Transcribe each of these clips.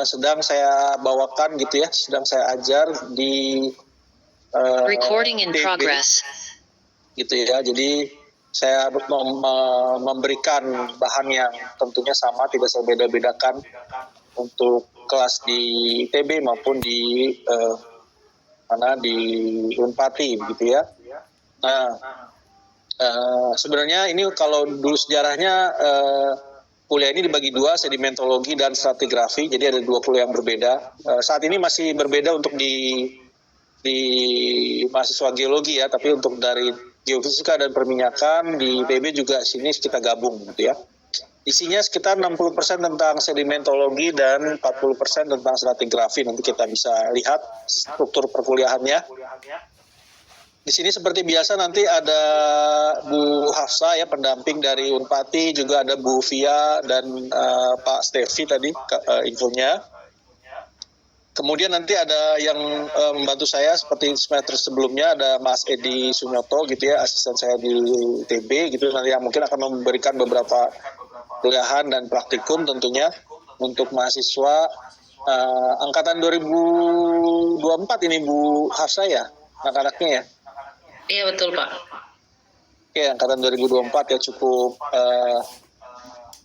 sedang saya bawakan gitu ya, sedang saya ajar di Recording in TB progress. gitu ya. Jadi saya memberikan bahan yang tentunya sama, tidak saya beda-bedakan untuk kelas di TB maupun di di Unpati gitu ya. Nah, sebenarnya ini kalau dulu sejarahnya kuliah ini dibagi dua, sedimentologi dan stratigrafi. Jadi ada dua kuliah yang berbeda. Saat ini masih berbeda untuk di mahasiswa geologi ya, tapi untuk dari geofisika dan perminyakan di IPB juga sini kita gabung gitu ya. Isinya sekitar 60% tentang sedimentologi dan 40% tentang stratigrafi. Nanti kita bisa lihat struktur perkuliahannya. Di sini seperti biasa nanti ada Bu Hafsa ya, pendamping dari Unpati, juga ada Bu Via dan Pak Stevi tadi infonya. Kemudian nanti ada yang membantu saya seperti semester sebelumnya, ada Mas Edi Sunyoto gitu ya, asisten saya di TB gitu, nanti yang mungkin akan memberikan beberapa kuliahan dan praktikum tentunya untuk mahasiswa angkatan 2024 ini Bu Hafsa ya, anak-anaknya ya. Iya betul Pak. Oke, angkatan 2024 ya, cukup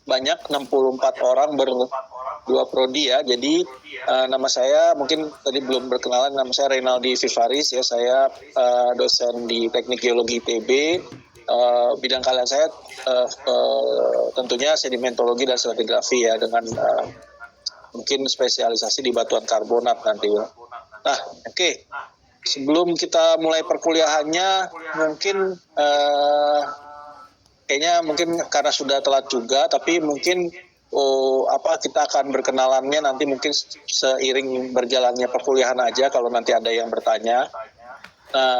banyak, 64 orang berdua prodi ya. Jadi nama saya mungkin tadi belum berkenalan, nama saya Reynaldi Vivaris ya, saya dosen di Teknik Geologi ITB. Bidang kalian saya tentunya sedimentologi dan stratigrafi ya, dengan mungkin spesialisasi di batuan karbonat nanti ya. Nah, oke. Sebelum kita mulai perkuliahannya, mungkin kayaknya mungkin karena sudah telat juga, tapi mungkin kita akan berkenalannya nanti mungkin seiring berjalannya perkuliahan aja kalau nanti ada yang bertanya.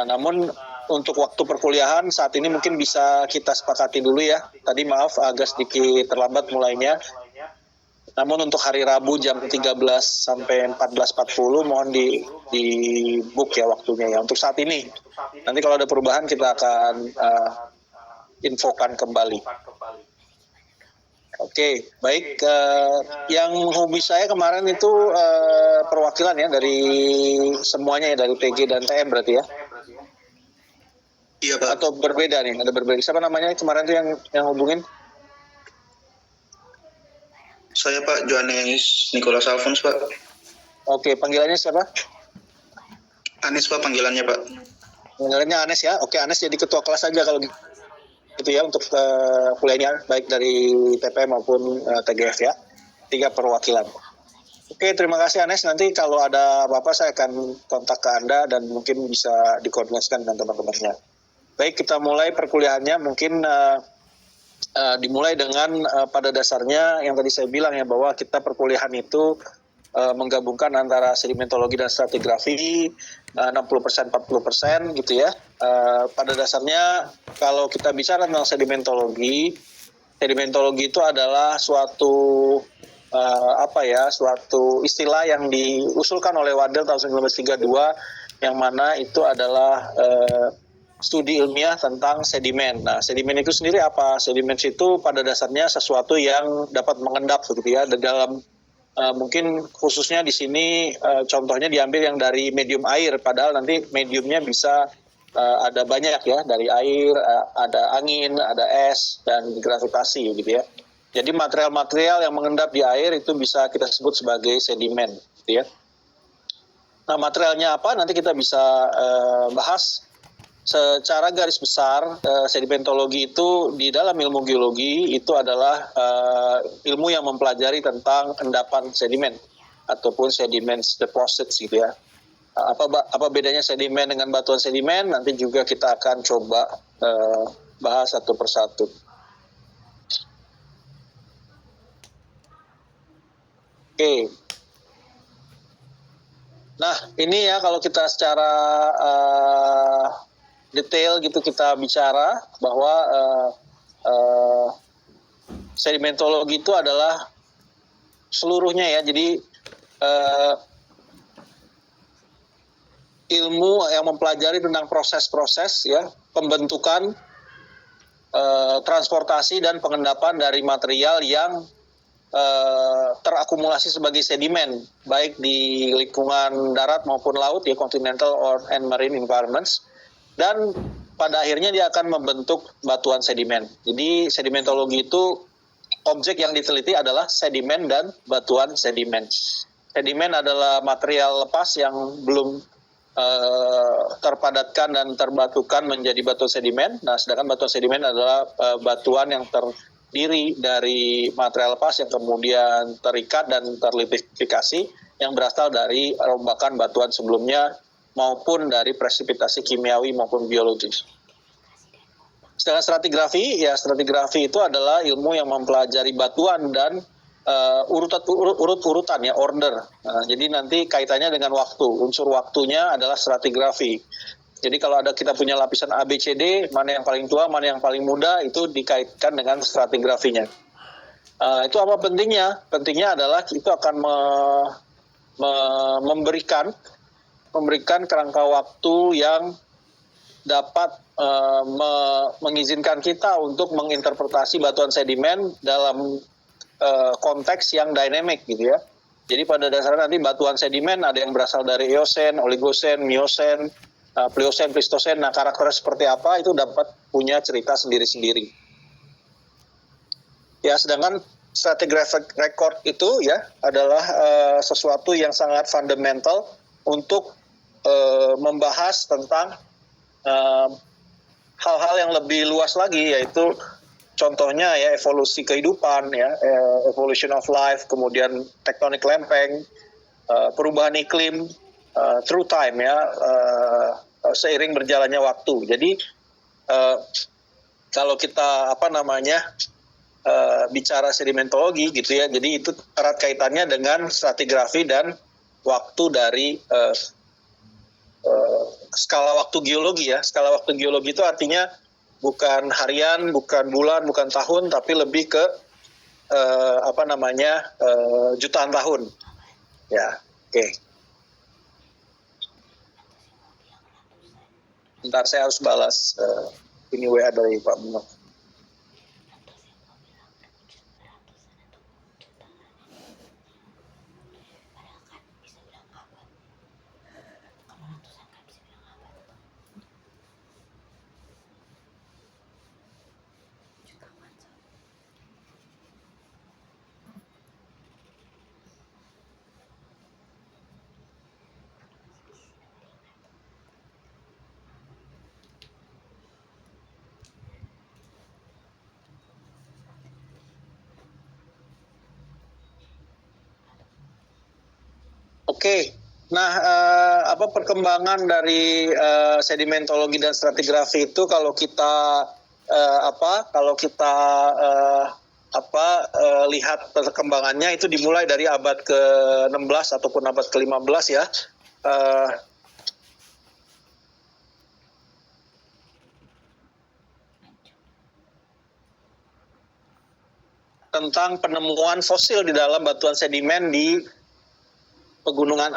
Namun untuk waktu perkuliahan saat ini mungkin bisa kita sepakati dulu ya. Tadi maaf agak sedikit terlambat mulainya. Namun untuk hari Rabu jam 13 sampai 14.40 mohon di book ya waktunya ya untuk saat ini. Nanti kalau ada perubahan kita akan infokan kembali. Oke, baik. Yang menghubungi saya kemarin itu perwakilan ya dari semuanya ya, dari PG dan TM berarti ya? Iya Pak. Atau berbeda nih? Ada berbeda. Siapa namanya kemarin tuh yang hubungin? Saya Pak Johannes Nicholas Alphonse Pak. Oke, panggilannya siapa? Anes Pak panggilannya Pak. Panggilannya Anes ya. Oke, Anes jadi ketua kelas aja kalau gitu ya untuk kuliahnya, baik dari TPM maupun TGF ya. 3 perwakilan. Oke, terima kasih Anes. Nanti kalau ada apa-apa saya akan kontak ke Anda dan mungkin bisa dikoordinasikan dengan teman-temannya. Baik, kita mulai perkuliahannya. Mungkin dimulai dengan pada dasarnya yang tadi saya bilang ya, bahwa kita perkuliahan itu menggabungkan antara sedimentologi dan stratigrafi 60% 40% gitu ya. Pada dasarnya kalau kita bicara tentang sedimentologi itu adalah suatu suatu istilah yang diusulkan oleh Waddell tahun 1932, yang mana itu adalah studi ilmiah tentang sedimen. Nah, sedimen itu sendiri apa? Sedimen itu pada dasarnya sesuatu yang dapat mengendap begitu ya, dalam mungkin khususnya di sini contohnya diambil yang dari medium air, padahal nanti mediumnya bisa ada banyak ya, dari air, ada angin, ada es, dan gravitasi gitu ya. Jadi material-material yang mengendap di air itu bisa kita sebut sebagai sedimen gitu ya. Nah, materialnya apa nanti kita bisa bahas. Secara garis besar, sedimentologi itu di dalam ilmu geologi itu adalah ilmu yang mempelajari tentang endapan sedimen ataupun sediment deposits gitu ya. Apa bedanya sedimen dengan batuan sedimen? Nanti juga kita akan coba bahas satu persatu. Oke. Nah, ini ya kalau kita secara detail gitu kita bicara bahwa sedimentologi itu adalah seluruhnya ya. Jadi ilmu yang mempelajari tentang proses-proses ya, pembentukan, transportasi dan pengendapan dari material yang terakumulasi sebagai sedimen, baik di lingkungan darat maupun laut, ya continental and marine environments, dan pada akhirnya dia akan membentuk batuan sedimen. Jadi sedimentologi itu objek yang diteliti adalah sedimen dan batuan sedimen. Sedimen adalah material lepas yang belum terpadatkan dan terbatukan menjadi batuan sedimen. Nah, sedangkan batuan sedimen adalah batuan yang terdiri dari material lepas yang kemudian terikat dan terlitifikasi yang berasal dari rombakan batuan sebelumnya maupun dari presipitasi kimiawi maupun biologis. Sedangkan stratigrafi itu adalah ilmu yang mempelajari batuan dan urut-urutan, ya, order. Nah, jadi nanti kaitannya dengan waktu, unsur waktunya adalah stratigrafi. Jadi kalau kita punya lapisan A, B, C, D, mana yang paling tua, mana yang paling muda, itu dikaitkan dengan stratigrafinya. Itu apa pentingnya? Pentingnya adalah itu akan memberikan kerangka waktu yang dapat mengizinkan kita untuk menginterpretasi batuan sedimen dalam konteks yang dynamic, gitu ya. Jadi pada dasarnya nanti batuan sedimen ada yang berasal dari Eosen, Oligosen, Miosen, Pliocene, Pleistocene. Nah, karakternya seperti apa itu dapat punya cerita sendiri-sendiri. Ya, sedangkan stratigraphic record itu ya adalah sesuatu yang sangat fundamental untuk membahas tentang hal-hal yang lebih luas lagi, yaitu contohnya ya evolusi kehidupan, ya, evolution of life, kemudian tektonik lempeng, perubahan iklim through time, ya, seiring berjalannya waktu. Jadi kalau kita bicara sedimentologi, gitu ya, jadi itu erat kaitannya dengan stratigrafi dan waktu dari skala waktu geologi, ya. Skala waktu geologi itu artinya bukan harian, bukan bulan, bukan tahun, tapi lebih ke jutaan tahun. Ya, oke. Bentar, saya harus balas ini WA dari Pak Bimo. Oke, nah perkembangan dari sedimentologi dan stratigrafi itu kalau kita lihat perkembangannya itu dimulai dari abad ke-16 ataupun abad ke-15, ya. Tentang penemuan fosil di dalam batuan sedimen di pegunungan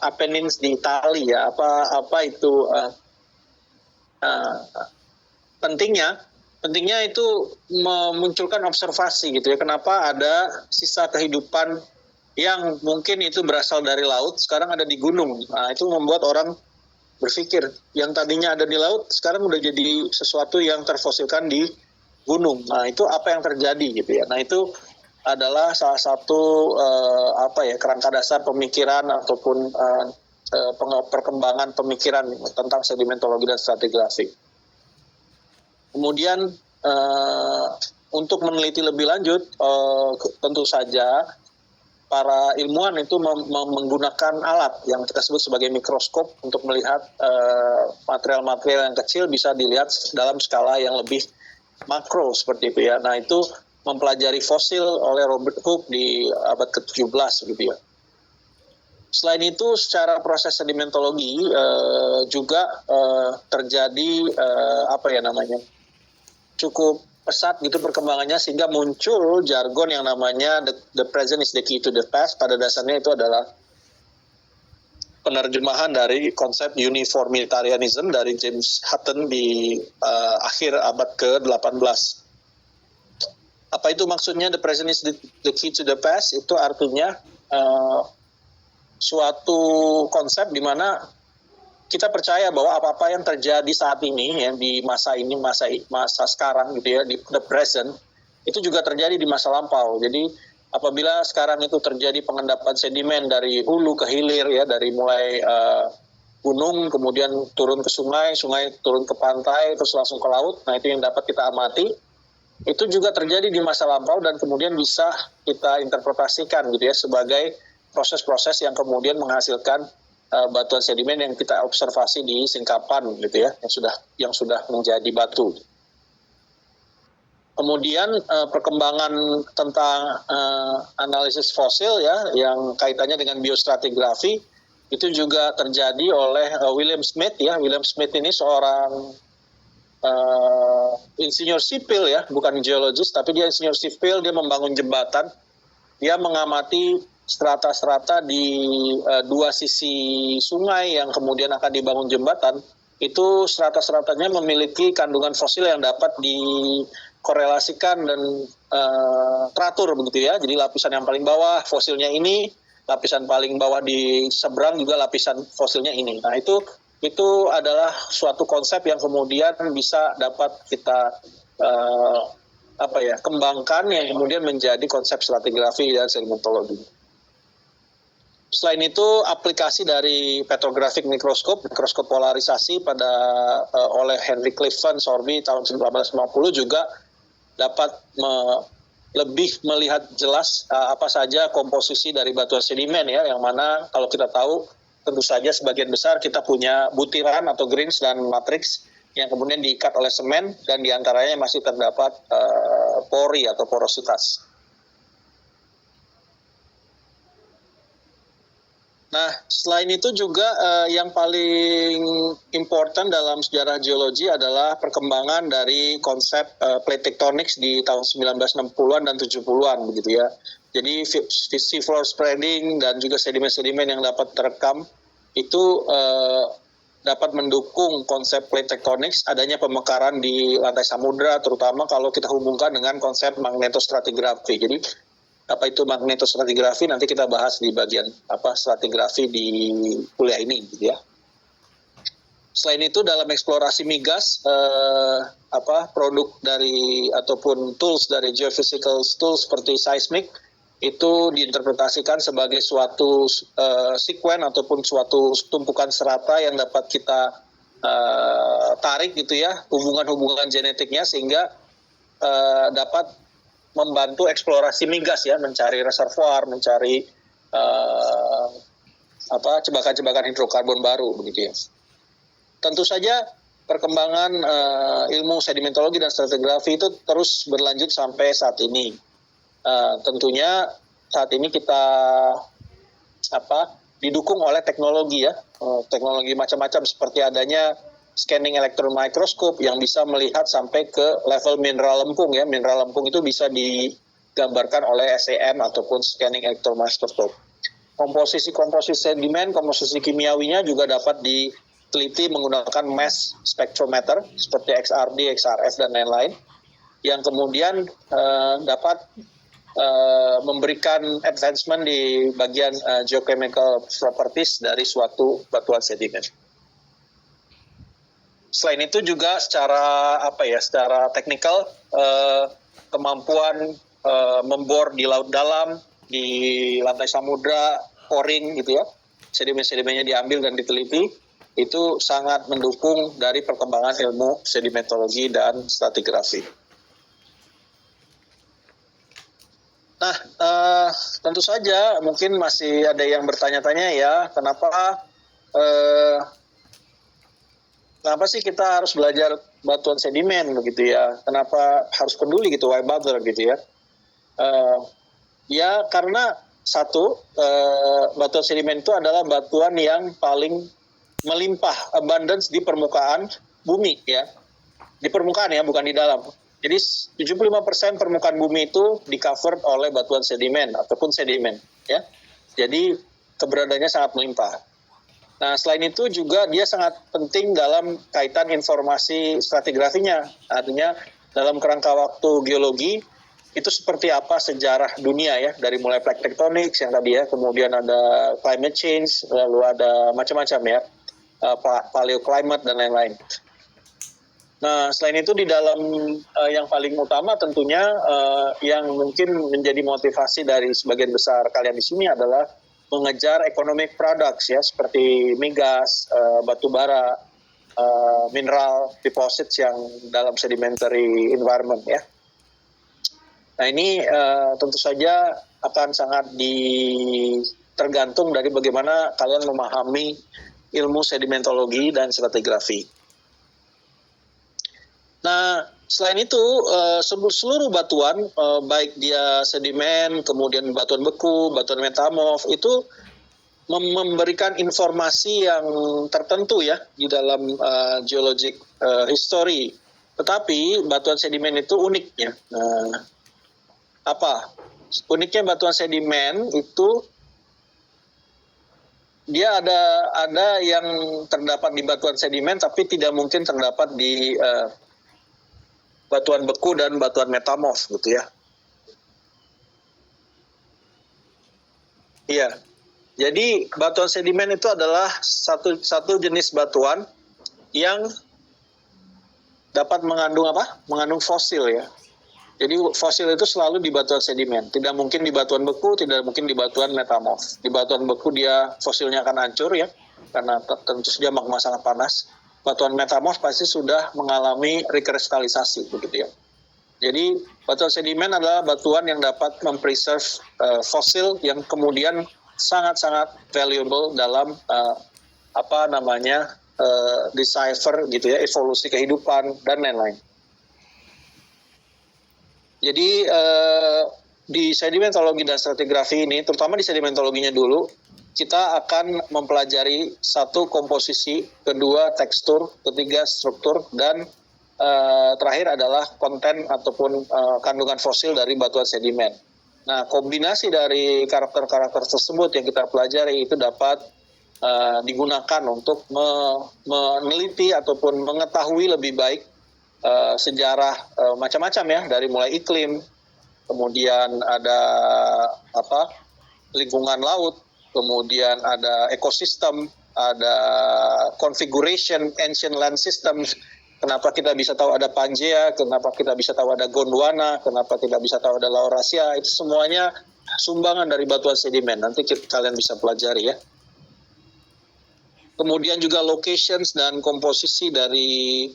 Apennines di Italia, ya. Pentingnya itu memunculkan observasi, gitu ya. Kenapa ada sisa kehidupan yang mungkin itu berasal dari laut sekarang ada di gunung. Nah, itu membuat orang berpikir yang tadinya ada di laut sekarang udah jadi sesuatu yang terfosilkan di gunung. Nah, itu apa yang terjadi, gitu ya. Nah, itu adalah salah satu kerangka dasar pemikiran ataupun perkembangan pemikiran tentang sedimentologi dan stratigrafi. Kemudian untuk meneliti lebih lanjut, tentu saja para ilmuwan itu menggunakan alat yang kita sebut sebagai mikroskop untuk melihat material-material yang kecil bisa dilihat dalam skala yang lebih makro seperti itu, ya. Nah, itu mempelajari fosil oleh Robert Hooke di abad ke-17, gitu ya. Selain itu, secara proses sedimentologi juga terjadi cukup pesat gitu perkembangannya, sehingga muncul jargon yang namanya the present is the key to the past. Pada dasarnya itu adalah penerjemahan dari konsep uniformitarianism dari James Hutton di akhir abad ke-18. Apa itu maksudnya the present is the key to the past? Itu artinya suatu konsep di mana kita percaya bahwa apa-apa yang terjadi saat ini ya di masa ini, masa sekarang gitu ya, di the present, itu juga terjadi di masa lampau. Jadi apabila sekarang itu terjadi pengendapan sedimen dari hulu ke hilir ya, dari mulai gunung kemudian turun ke sungai, sungai turun ke pantai terus langsung ke laut. Nah, itu yang dapat kita amati. Itu juga terjadi di masa lampau dan kemudian bisa kita interpretasikan gitu ya sebagai proses-proses yang kemudian menghasilkan batuan sedimen yang kita observasi di singkapan gitu ya, yang sudah menjadi batu. Kemudian perkembangan tentang analisis fosil ya, yang kaitannya dengan biostratigrafi itu juga terjadi oleh William Smith ya. William Smith ini seorang insinyur sipil ya, bukan geologis, tapi dia insinyur sipil. Dia membangun jembatan, dia mengamati strata-strata di dua sisi sungai yang kemudian akan dibangun jembatan. Itu strata-stratanya memiliki kandungan fosil yang dapat dikorelasikan dan teratur begitu ya. Jadi lapisan yang paling bawah fosilnya ini, lapisan paling bawah di seberang juga lapisan fosilnya ini. Nah, itu adalah suatu konsep yang kemudian bisa dapat kita kembangkan, yang kemudian menjadi konsep stratigrafi dan sedimentologi. Selain itu, aplikasi dari petrographic mikroskop polarisasi oleh Henry Clifton Sorby tahun 1950 juga dapat lebih melihat jelas apa saja komposisi dari batuan sedimen ya, yang mana kalau kita tahu tentu saja sebagian besar kita punya butiran atau grains dan matriks yang kemudian diikat oleh semen dan diantaranya masih terdapat pori atau porositas. Nah, selain itu juga yang paling important dalam sejarah geologi adalah perkembangan dari konsep plate tectonics di tahun 1960-an dan 70-an begitu ya. Jadi seafloor spreading dan juga sedimen-sedimen yang dapat terekam itu dapat mendukung konsep plate tectonics, adanya pemekaran di lantai samudra, terutama kalau kita hubungkan dengan konsep magnetostratigrafi. Jadi apa itu magnetostratigrafi nanti kita bahas di bagian stratigrafi di kuliah ini gitu ya. Selain itu dalam eksplorasi migas produk dari ataupun tools dari geophysical tools seperti seismic itu diinterpretasikan sebagai suatu sekuen ataupun suatu tumpukan serata yang dapat kita tarik gitu ya, hubungan-hubungan genetiknya sehingga dapat membantu eksplorasi migas ya, mencari reservoir, mencari jebakan-jebakan hidrokarbon baru begitu ya. Tentu saja perkembangan ilmu sedimentologi dan stratigrafi itu terus berlanjut sampai saat ini. Tentunya saat ini kita didukung oleh teknologi ya, teknologi macam-macam seperti adanya scanning electron microscope yang bisa melihat sampai ke level mineral lempung ya. Mineral lempung itu bisa digambarkan oleh SEM ataupun scanning electron microscope. Komposisi sedimen, komposisi kimiawinya juga dapat diteliti menggunakan mass spectrometer seperti XRD, XRF dan lain-lain, yang kemudian dapat memberikan advancement di bagian geochemical properties dari suatu batuan sedimen. Selain itu juga secara teknikal kemampuan membor di laut dalam, di lantai samudra, coring gitu ya, sedimen-sedimennya diambil dan diteliti, itu sangat mendukung dari perkembangan ilmu sedimentologi dan stratigrafi. Nah, tentu saja mungkin masih ada yang bertanya-tanya ya, kenapa sih kita harus belajar batuan sedimen begitu ya? Kenapa harus peduli gitu, why bother gitu ya? Ya karena satu, batuan sedimen itu adalah batuan yang paling melimpah, abundance di permukaan bumi ya. Di permukaan ya, bukan di dalam. Jadi 75% permukaan bumi itu di-covered oleh batuan sedimen ataupun sedimen ya. Jadi keberadaannya sangat melimpah. Nah, selain itu juga dia sangat penting dalam kaitan informasi stratigrafinya. Artinya dalam kerangka waktu geologi itu seperti apa sejarah dunia ya, dari mulai plate tectonics yang tadi ya, kemudian ada climate change, lalu ada macam-macam ya, paleoclimate dan lain-lain. Nah, selain itu di dalam yang paling utama tentunya yang mungkin menjadi motivasi dari sebagian besar kalian di sini adalah mengejar economic products ya, seperti migas, batu bara, mineral deposits yang dalam sedimentary environment ya. Nah ini tentu saja akan sangat tergantung dari bagaimana kalian memahami ilmu sedimentologi dan stratigrafi. Nah, selain itu seluruh batuan, baik dia sedimen, kemudian batuan beku, batuan metamorf, itu memberikan informasi yang tertentu ya di dalam geologic history. Tetapi batuan sedimen itu uniknya. Apa? Uniknya batuan sedimen itu dia ada yang terdapat di batuan sedimen tapi tidak mungkin terdapat di batuan beku dan batuan metamorf gitu ya. Iya. Jadi batuan sedimen itu adalah satu jenis batuan yang dapat mengandung apa? Mengandung fosil ya. Jadi fosil itu selalu di batuan sedimen. Tidak mungkin di batuan beku, tidak mungkin di batuan metamorf. Di batuan beku dia fosilnya akan hancur ya, karena tentu saja magma sangat panas. Batuan metamorf pasti sudah mengalami rekristalisasi begitu ya. Jadi batuan sedimen adalah batuan yang dapat mempreserve fosil yang kemudian sangat-sangat valuable dalam decipher gitu ya, evolusi kehidupan dan lain-lain. Jadi di sedimentologi dan stratigrafi ini, terutama di sedimentologinya dulu, kita akan mempelajari satu komposisi, kedua tekstur, ketiga struktur, dan terakhir adalah konten ataupun kandungan fosil dari batuan sedimen. Nah, kombinasi dari karakter-karakter tersebut yang kita pelajari itu dapat digunakan untuk meneliti ataupun mengetahui lebih baik sejarah macam-macam ya, dari mulai iklim, kemudian ada lingkungan laut, kemudian ada ekosistem, ada configuration ancient land systems. Kenapa kita bisa tahu ada Pangea, kenapa kita bisa tahu ada Gondwana, kenapa kita bisa tahu ada Laurasia, itu semuanya sumbangan dari batuan sedimen. Nanti kalian bisa pelajari ya. Kemudian juga locations dan komposisi dari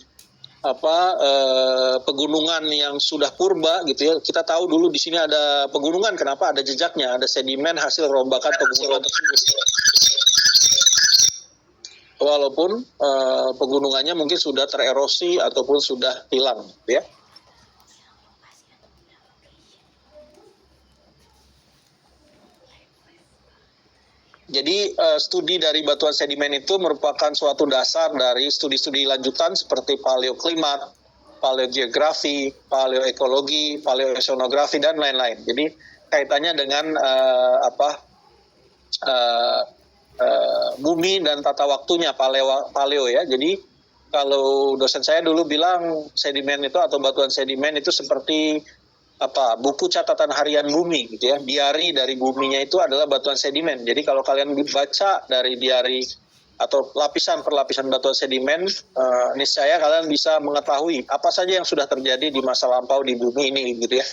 pegunungan yang sudah purba gitu ya. Kita tahu dulu di sini ada pegunungan, kenapa ada jejaknya, ada sedimen hasil rombakan pegunungan tersebut. Walaupun pegunungannya mungkin sudah tererosi ataupun sudah hilang ya. Jadi studi dari batuan sedimen itu merupakan suatu dasar dari studi-studi lanjutan seperti paleoklimat, paleogeografi, paleoekologi, paleoesonografi dan lain-lain. Jadi kaitannya dengan bumi dan tata waktunya, paleo ya. Jadi kalau dosen saya dulu bilang sedimen itu atau batuan sedimen itu seperti buku catatan harian bumi gitu ya. Diari dari buminya itu adalah batuan sedimen. Jadi kalau kalian baca dari diari atau lapisan per lapisan batuan sedimen, niscaya kalian bisa mengetahui apa saja yang sudah terjadi di masa lampau di bumi ini gitu ya.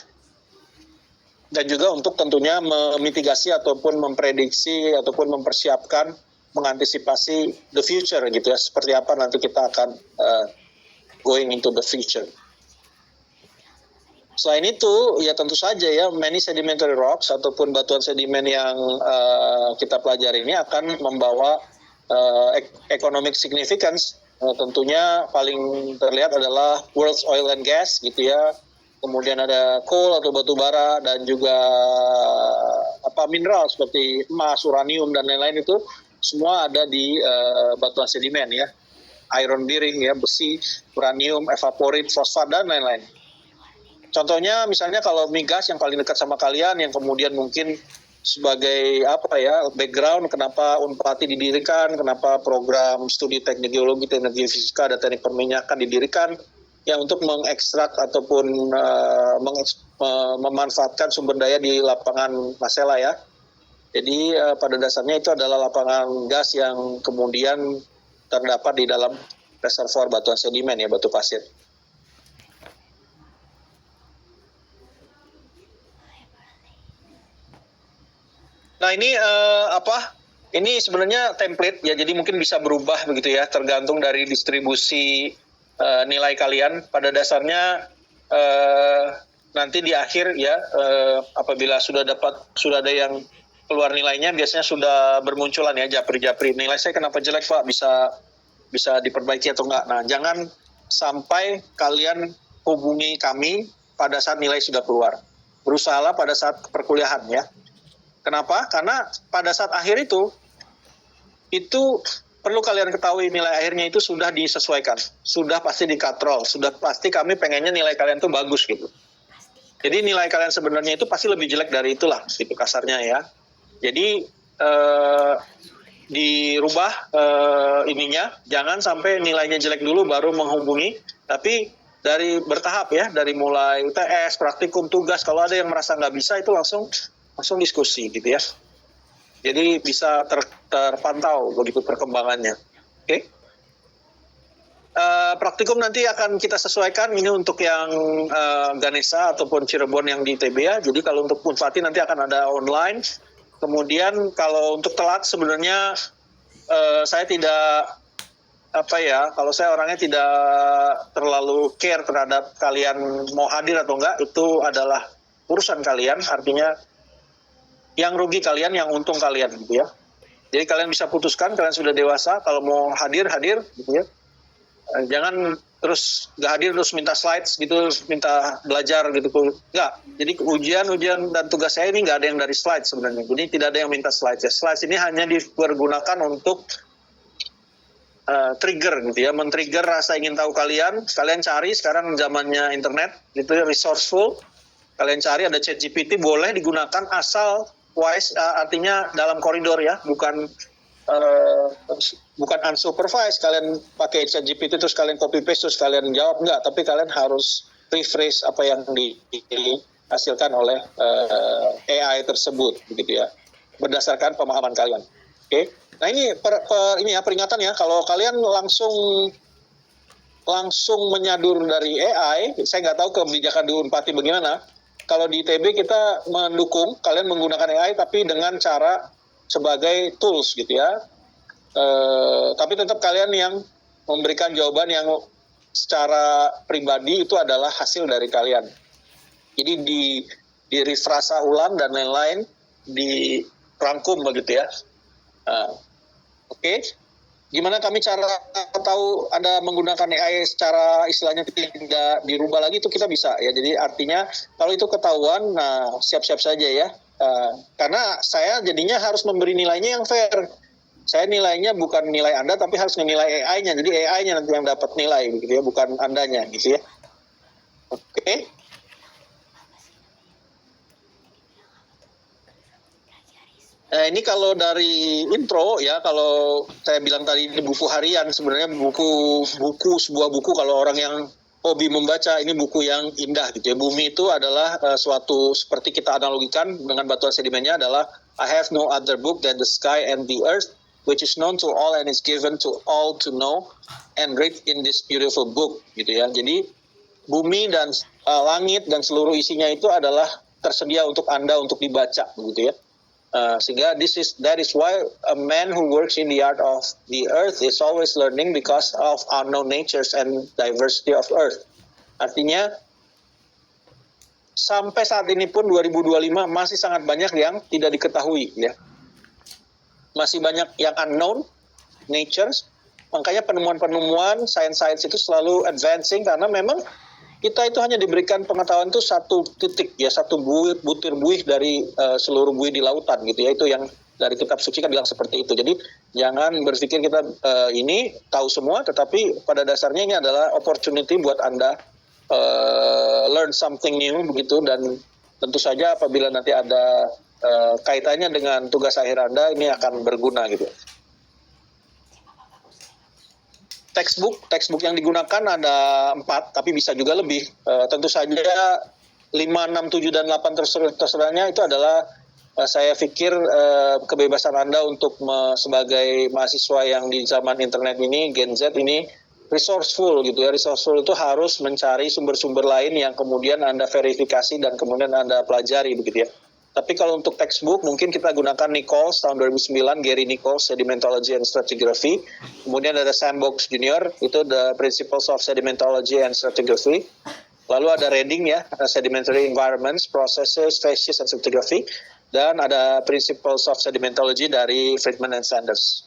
Dan juga untuk tentunya memitigasi ataupun memprediksi ataupun mempersiapkan, mengantisipasi the future gitu ya. Seperti apa nanti kita akan going into the future. Selain itu, ya tentu saja ya, many sedimentary rocks ataupun batuan sedimen yang kita pelajari ini akan membawa economic significance. Tentunya paling terlihat adalah world's oil and gas gitu ya. Kemudian ada coal atau batu bara dan juga mineral seperti emas, uranium dan lain-lain, itu semua ada di batuan sedimen ya. Iron bearing ya, besi, uranium, evaporite, fosfat dan lain-lain. Contohnya misalnya kalau migas yang paling dekat sama kalian, yang kemudian mungkin sebagai background kenapa Unpati didirikan, kenapa program studi teknik geologi, teknik geofisika, dan teknik perminyakan didirikan, yang untuk mengekstrak ataupun memanfaatkan sumber daya di lapangan Masela ya. Jadi pada dasarnya itu adalah lapangan gas yang kemudian terdapat di dalam reservoir batuan sedimen ya, batu pasir. Nah ini Ini sebenarnya template ya, jadi mungkin bisa berubah begitu ya, tergantung dari distribusi nilai kalian. Pada dasarnya nanti di akhir ya, apabila sudah ada yang keluar nilainya, biasanya sudah bermunculan ya japri-japri. Nilai saya kenapa jelek Pak, bisa diperbaiki atau enggak. Nah jangan sampai kalian hubungi kami pada saat nilai sudah keluar. Berusahalah pada saat perkuliahan ya. Kenapa? Karena pada saat akhir itu perlu kalian ketahui nilai akhirnya itu sudah disesuaikan, sudah pasti dikatrol, sudah pasti kami pengennya nilai kalian itu bagus gitu. Jadi nilai kalian sebenarnya itu pasti lebih jelek dari itulah, itu kasarnya ya. Jadi dirubah ininya, jangan sampai nilainya jelek dulu baru menghubungi, tapi dari bertahap ya, dari mulai UTS, praktikum, tugas. Kalau ada yang merasa nggak bisa itu langsung diskusi gitu ya. Jadi bisa terpantau begitu perkembangannya. Oke. Praktikum nanti akan kita sesuaikan ini untuk yang Ganesha ataupun Cirebon yang di ITB ya. Jadi kalau untuk Unpati nanti akan ada online. Kemudian kalau untuk telat sebenarnya saya tidak kalau saya orangnya tidak terlalu care terhadap kalian mau hadir atau enggak, itu adalah urusan kalian, artinya yang rugi kalian, yang untung kalian gitu ya. Jadi kalian bisa putuskan, kalian sudah dewasa, kalau mau hadir gitu ya. Jangan terus nggak hadir terus minta slides gitu, minta belajar gitu. Enggak. Jadi ujian dan tugas saya ini nggak ada yang dari slides sebenarnya. Jadi tidak ada yang minta slides ya. Slides ini hanya dipergunakan untuk trigger gitu ya, men-trigger rasa ingin tahu kalian. Kalian cari, sekarang zamannya internet gitu ya, resourceful. Kalian cari, ada ChatGPT, boleh digunakan asal wise, artinya dalam koridor ya, bukan unsupervised. Kalian pakai ChatGPT terus kalian copy paste terus kalian jawab, enggak, tapi kalian harus rephrase apa yang dihasilkan oleh AI tersebut begitu ya, berdasarkan pemahaman kalian. Oke. Nah ini peringatan ya, kalau kalian langsung menyadur dari AI, saya nggak tahu kebijakan di Unpati bagaimana. Kalau di ITB kita mendukung kalian menggunakan AI tapi dengan cara sebagai tools gitu ya. Tapi tetap kalian yang memberikan jawaban yang secara pribadi itu adalah hasil dari kalian. Jadi di refrasa ulang dan lain-lain, dirangkum begitu ya. Oke. Gimana kami cara tahu Anda menggunakan AI secara istilahnya tidak dirubah lagi, itu kita bisa ya. Jadi artinya kalau itu ketahuan, nah siap-siap saja ya. Karena saya jadinya harus memberi nilainya yang fair. Saya nilainya bukan nilai Anda tapi harus menilai AI-nya. Jadi AI-nya nanti yang dapat nilai gitu ya, bukan Andanya gitu ya. Oke. Nah, ini kalau dari intro ya, kalau saya bilang tadi ini buku harian, sebenarnya sebuah buku kalau orang yang hobi membaca, ini buku yang indah gitu ya. Bumi itu adalah suatu, seperti kita analogikan dengan batuan sedimennya adalah I have no other book than the sky and the earth, which is known to all and is given to all to know and read in this beautiful book gitu ya. Jadi bumi dan langit dan seluruh isinya itu adalah tersedia untuk Anda untuk dibaca begitu ya. Sehingga that is why a man who works in the art of the earth is always learning because of unknown natures and diversity of earth. Artinya sampai saat ini pun 2025 masih sangat banyak yang tidak diketahui ya. Masih banyak yang unknown natures. Makanya penemuan-penemuan science itu selalu advancing karena memang kita itu hanya diberikan pengetahuan itu satu titik ya, satu butir buih dari seluruh buih di lautan gitu ya. Itu yang dari kitab suci kan bilang seperti itu. Jadi jangan berpikir kita ini tahu semua, tetapi pada dasarnya ini adalah opportunity buat Anda learn something new begitu. Dan tentu saja apabila nanti ada kaitannya dengan tugas akhir Anda, ini akan berguna gitu. textbook yang digunakan ada 4, tapi bisa juga lebih. Tentu saja 5, 6, 7, dan 8 terserahnya itu adalah saya pikir kebebasan Anda untuk sebagai mahasiswa yang di zaman internet ini, Gen Z ini, resourceful gitu ya. Resourceful itu harus mencari sumber-sumber lain yang kemudian Anda verifikasi dan kemudian Anda pelajari begitu ya. Tapi kalau untuk textbook mungkin kita gunakan Nichols tahun 2009, Gary Nichols, Sedimentology and Stratigraphy. Kemudian ada Sandbox Junior, itu The Principles of Sedimentology and Stratigraphy. Lalu ada Redding ya, Sedimentary Environments, Processes, Phases, and Stratigraphy. Dan ada Principles of Sedimentology dari Friedman and Sanders.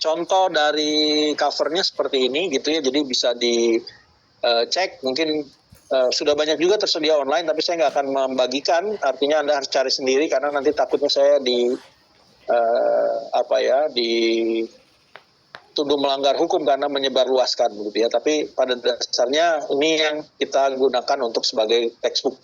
Contoh dari covernya seperti ini gitu ya, jadi bisa dicek. Mungkin sudah banyak juga tersedia online, tapi saya nggak akan membagikan. Artinya Anda harus cari sendiri karena nanti takutnya saya dituduh melanggar hukum karena menyebarluaskan gitu ya. Tapi pada dasarnya ini yang kita gunakan untuk sebagai textbook.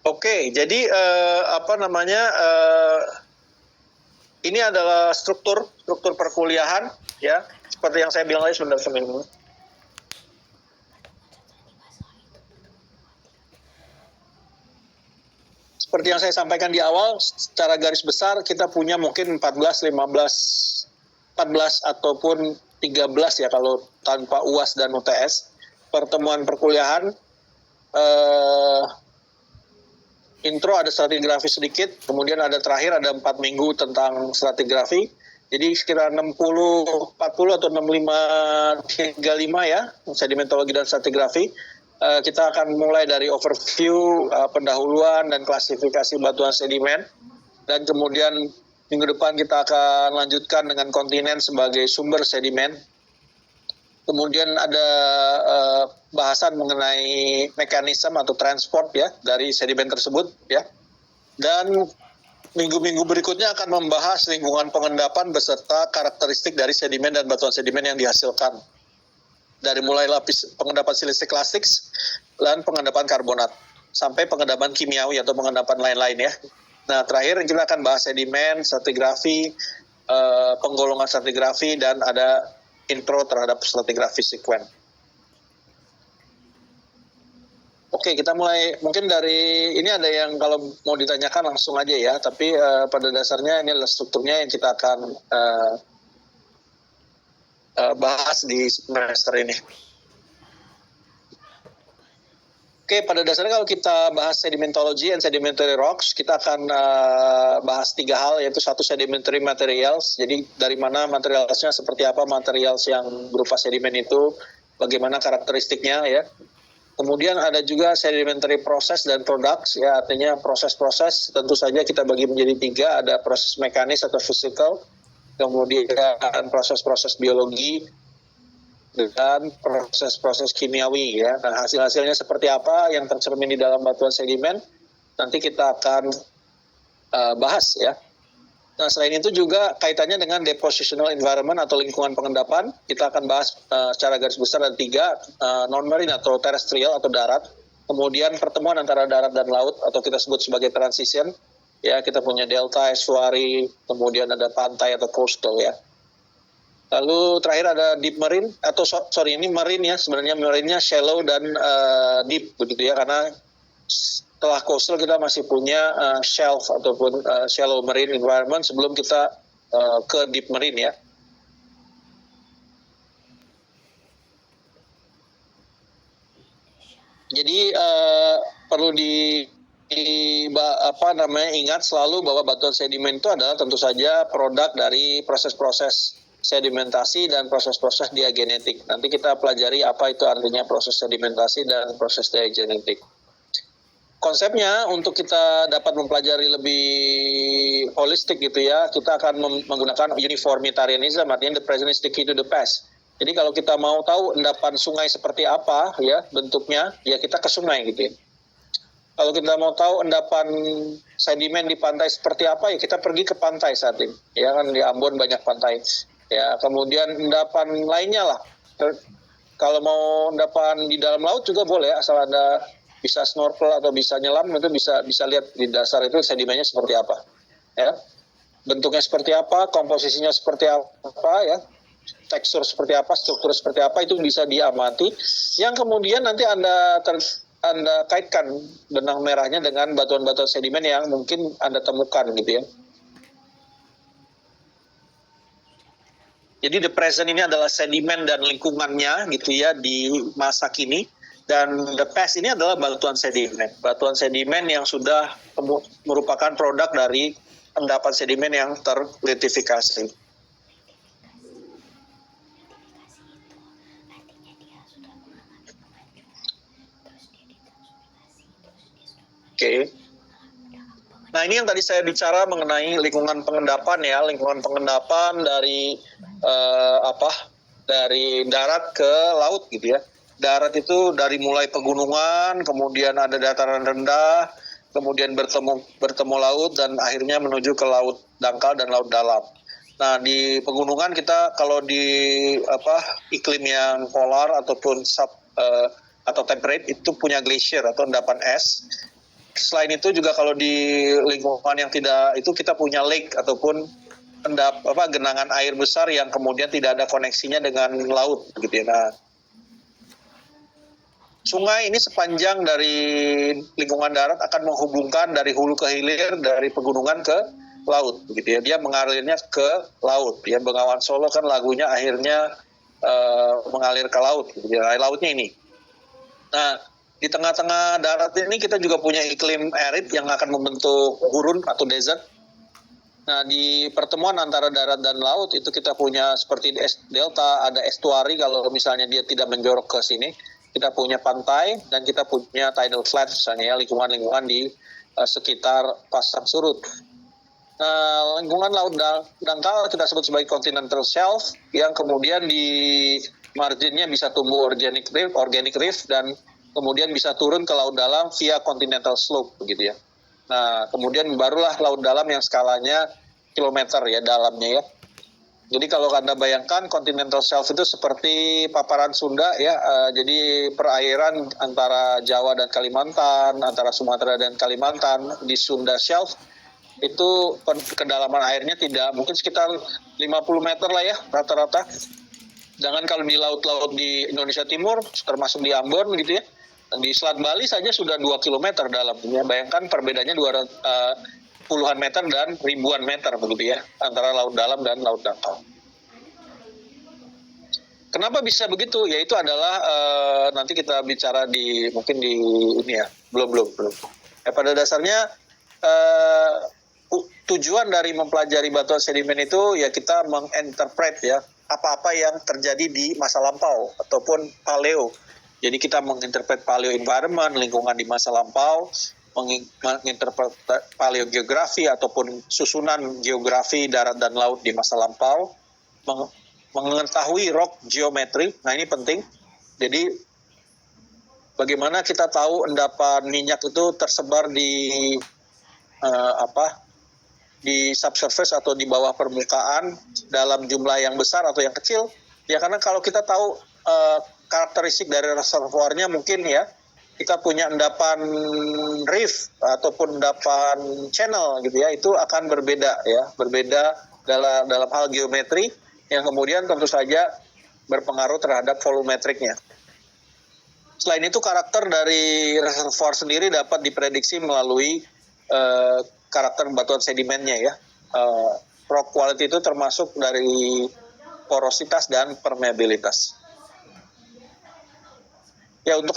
Oke, jadi ini adalah struktur perkuliahan ya, seperti yang saya bilang tadi sebentar ini. Seperti yang saya sampaikan di awal, secara garis besar kita punya mungkin 14 ataupun 13 ya kalau tanpa UAS dan UTS, pertemuan perkuliahan. Intro ada stratigrafi sedikit, kemudian ada terakhir ada 4 minggu tentang stratigrafi. Jadi sekitar 40 atau 65-35 ya, sedimentologi dan stratigrafi. Kita akan mulai dari overview, pendahuluan dan klasifikasi batuan sedimen. Dan kemudian minggu depan kita akan lanjutkan dengan kontinen sebagai sumber sedimen. Kemudian ada bahasan mengenai mekanisme atau transport ya dari sedimen tersebut ya. Dan minggu-minggu berikutnya akan membahas lingkungan pengendapan beserta karakteristik dari sedimen dan batuan sedimen yang dihasilkan. Dari mulai lapis pengendapan silicic clastics dan pengendapan karbonat sampai pengendapan kimiawi atau pengendapan lain-lain ya. Nah, terakhir kita akan bahas sedimen, stratigrafi, penggolongan stratigrafi, dan ada intro terhadap stratigrafi sekuen. Oke, kita mulai mungkin dari ini ada yang kalau mau ditanyakan langsung aja ya, tapi pada dasarnya ini adalah strukturnya yang kita akan bahas di semester ini. Oke, pada dasarnya kalau kita bahas sedimentology and sedimentary rocks, kita akan bahas 3 hal, yaitu satu sedimentary materials, jadi dari mana materialsnya, seperti apa materials yang berupa sedimen itu, bagaimana karakteristiknya ya. Kemudian ada juga sedimentary process dan products, ya artinya proses-proses, tentu saja kita bagi menjadi 3, ada proses mekanis atau physical, kemudian proses-proses biologi, dan proses-proses kimiawi ya. Nah, hasil-hasilnya seperti apa yang tercermin di dalam batuan sedimen nanti kita akan bahas ya. Nah, selain itu juga kaitannya dengan depositional environment atau lingkungan pengendapan, kita akan bahas secara garis besar ada 3, non-marine atau terrestrial atau darat, kemudian pertemuan antara darat dan laut atau kita sebut sebagai transition ya, kita punya delta, estuary, kemudian ada pantai atau coastal ya. Lalu terakhir ada deep marine atau ini marine ya, sebenarnya marine-nya shallow dan deep begitu ya, karena setelah coastal kita masih punya shelf ataupun shallow marine environment sebelum kita ke deep marine ya. Jadi perlu ingat selalu bahwa batuan sedimen itu adalah tentu saja produk dari proses-proses sedimentasi dan proses-proses diagenetik. Nanti kita pelajari apa itu artinya proses sedimentasi dan proses diagenetik. Konsepnya untuk kita dapat mempelajari lebih holistik gitu ya, kita akan menggunakan uniformitarianism, artinya the present is the key to the past. Jadi kalau kita mau tahu endapan sungai seperti apa ya bentuknya, ya kita ke sungai gitu ya. Kalau kita mau tahu endapan sedimen di pantai seperti apa, ya kita pergi ke pantai saat ini. Ya kan di Ambon banyak pantai. Ya, kemudian endapan lainnya lah, Kalau mau endapan di dalam laut juga boleh, asal Anda bisa snorkel atau bisa nyelam, itu bisa lihat di dasar itu sedimennya seperti apa. Ya. Bentuknya seperti apa, komposisinya seperti apa, ya, tekstur seperti apa, struktur seperti apa, itu bisa diamati. Yang kemudian nanti Anda kaitkan benang merahnya dengan batuan-batuan sedimen yang mungkin Anda temukan gitu ya. Jadi the present ini adalah sedimen dan lingkungannya gitu ya di masa kini, dan the past ini adalah batuan sedimen. Batuan sedimen yang sudah merupakan produk dari endapan sedimen yang terlitifikasi. Oke. Nah, ini yang tadi saya bicara mengenai lingkungan pengendapan ya, lingkungan pengendapan dari dari darat ke laut gitu ya. Darat itu dari mulai pegunungan, kemudian ada dataran rendah, kemudian bertemu laut, dan akhirnya menuju ke laut dangkal dan laut dalam. Nah, di pegunungan kita kalau di iklim yang polar ataupun atau temperate itu punya glacier atau endapan es. Selain itu juga kalau di lingkungan yang tidak itu kita punya lake ataupun genangan air besar yang kemudian tidak ada koneksinya dengan laut gitu ya. Nah, sungai ini sepanjang dari lingkungan darat akan menghubungkan dari hulu ke hilir, dari pegunungan ke laut gitu ya. Dia mengalirnya ke laut ya. Bengawan Solo kan lagunya akhirnya mengalir ke laut gitu ya. Lautnya ini. Nah, di tengah-tengah darat ini kita juga punya iklim arid yang akan membentuk gurun atau desert. Nah, di pertemuan antara darat dan laut itu kita punya seperti di delta, ada estuari kalau misalnya dia tidak menjorok ke sini. Kita punya pantai dan kita punya tidal flat misalnya ya, lingkungan-lingkungan di sekitar pasang surut. Nah, lingkungan laut dangkal kita sebut sebagai continental shelf yang kemudian di marginnya bisa tumbuh organic reef dan kemudian bisa turun ke laut dalam via continental slope begitu ya. Nah, kemudian barulah laut dalam yang skalanya kilometer ya dalamnya ya. Jadi kalau Anda bayangkan continental shelf itu seperti paparan Sunda ya, jadi perairan antara Jawa dan Kalimantan, antara Sumatera dan Kalimantan di Sunda shelf itu kedalaman airnya tidak mungkin sekitar 50 meter lah ya rata-rata. Jangan kalau di laut-laut di Indonesia Timur termasuk di Ambon gitu ya. Di Selat Bali saja sudah 2 km dalamnya. Bayangkan perbedaannya puluhan meter dan ribuan meter begitu ya antara laut dalam dan laut dangkal. Kenapa bisa begitu? Ya itu adalah nanti kita bicara mungkin di ini ya. Belum. Ya, pada dasarnya tujuan dari mempelajari batuan sedimen itu ya kita menginterpret ya apa-apa yang terjadi di masa lampau ataupun paleo. Jadi kita menginterpret paleo environment, lingkungan di masa lampau, menginterpret paleogeografi ataupun susunan geografi darat dan laut di masa lampau, mengetahui rock geometry. Nah, ini penting. Jadi bagaimana kita tahu endapan minyak itu tersebar di di subsurface atau di bawah permukaan dalam jumlah yang besar atau yang kecil. Ya karena kalau kita tahu karakteristik dari reservoirnya mungkin ya kita punya endapan reef ataupun endapan channel gitu ya, itu akan berbeda dalam hal geometri yang kemudian tentu saja berpengaruh terhadap volumetriknya. Selain itu karakter dari reservoir sendiri dapat diprediksi melalui karakter batuan sedimennya ya. Rock quality itu termasuk dari porositas dan permeabilitas. Ya untuk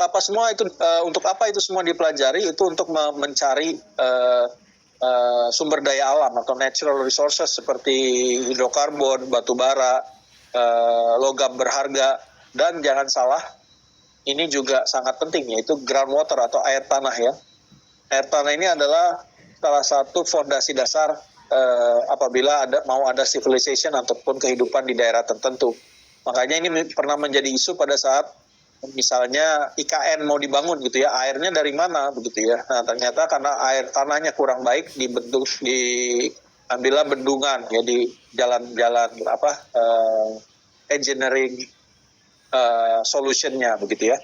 apa itu semua dipelajari? Itu untuk mencari sumber daya alam atau natural resources seperti hidrokarbon, batu bara, logam berharga, dan jangan salah ini juga sangat penting yaitu groundwater atau air tanah ya. Air tanah ini adalah salah satu fondasi dasar apabila mau ada civilization ataupun kehidupan di daerah tertentu. Makanya ini pernah menjadi isu pada saat misalnya IKN mau dibangun gitu ya, airnya dari mana begitu ya. Nah ternyata karena air tanahnya kurang baik diambillah bendungan ya di jalan-jalan engineering solutionnya begitu ya.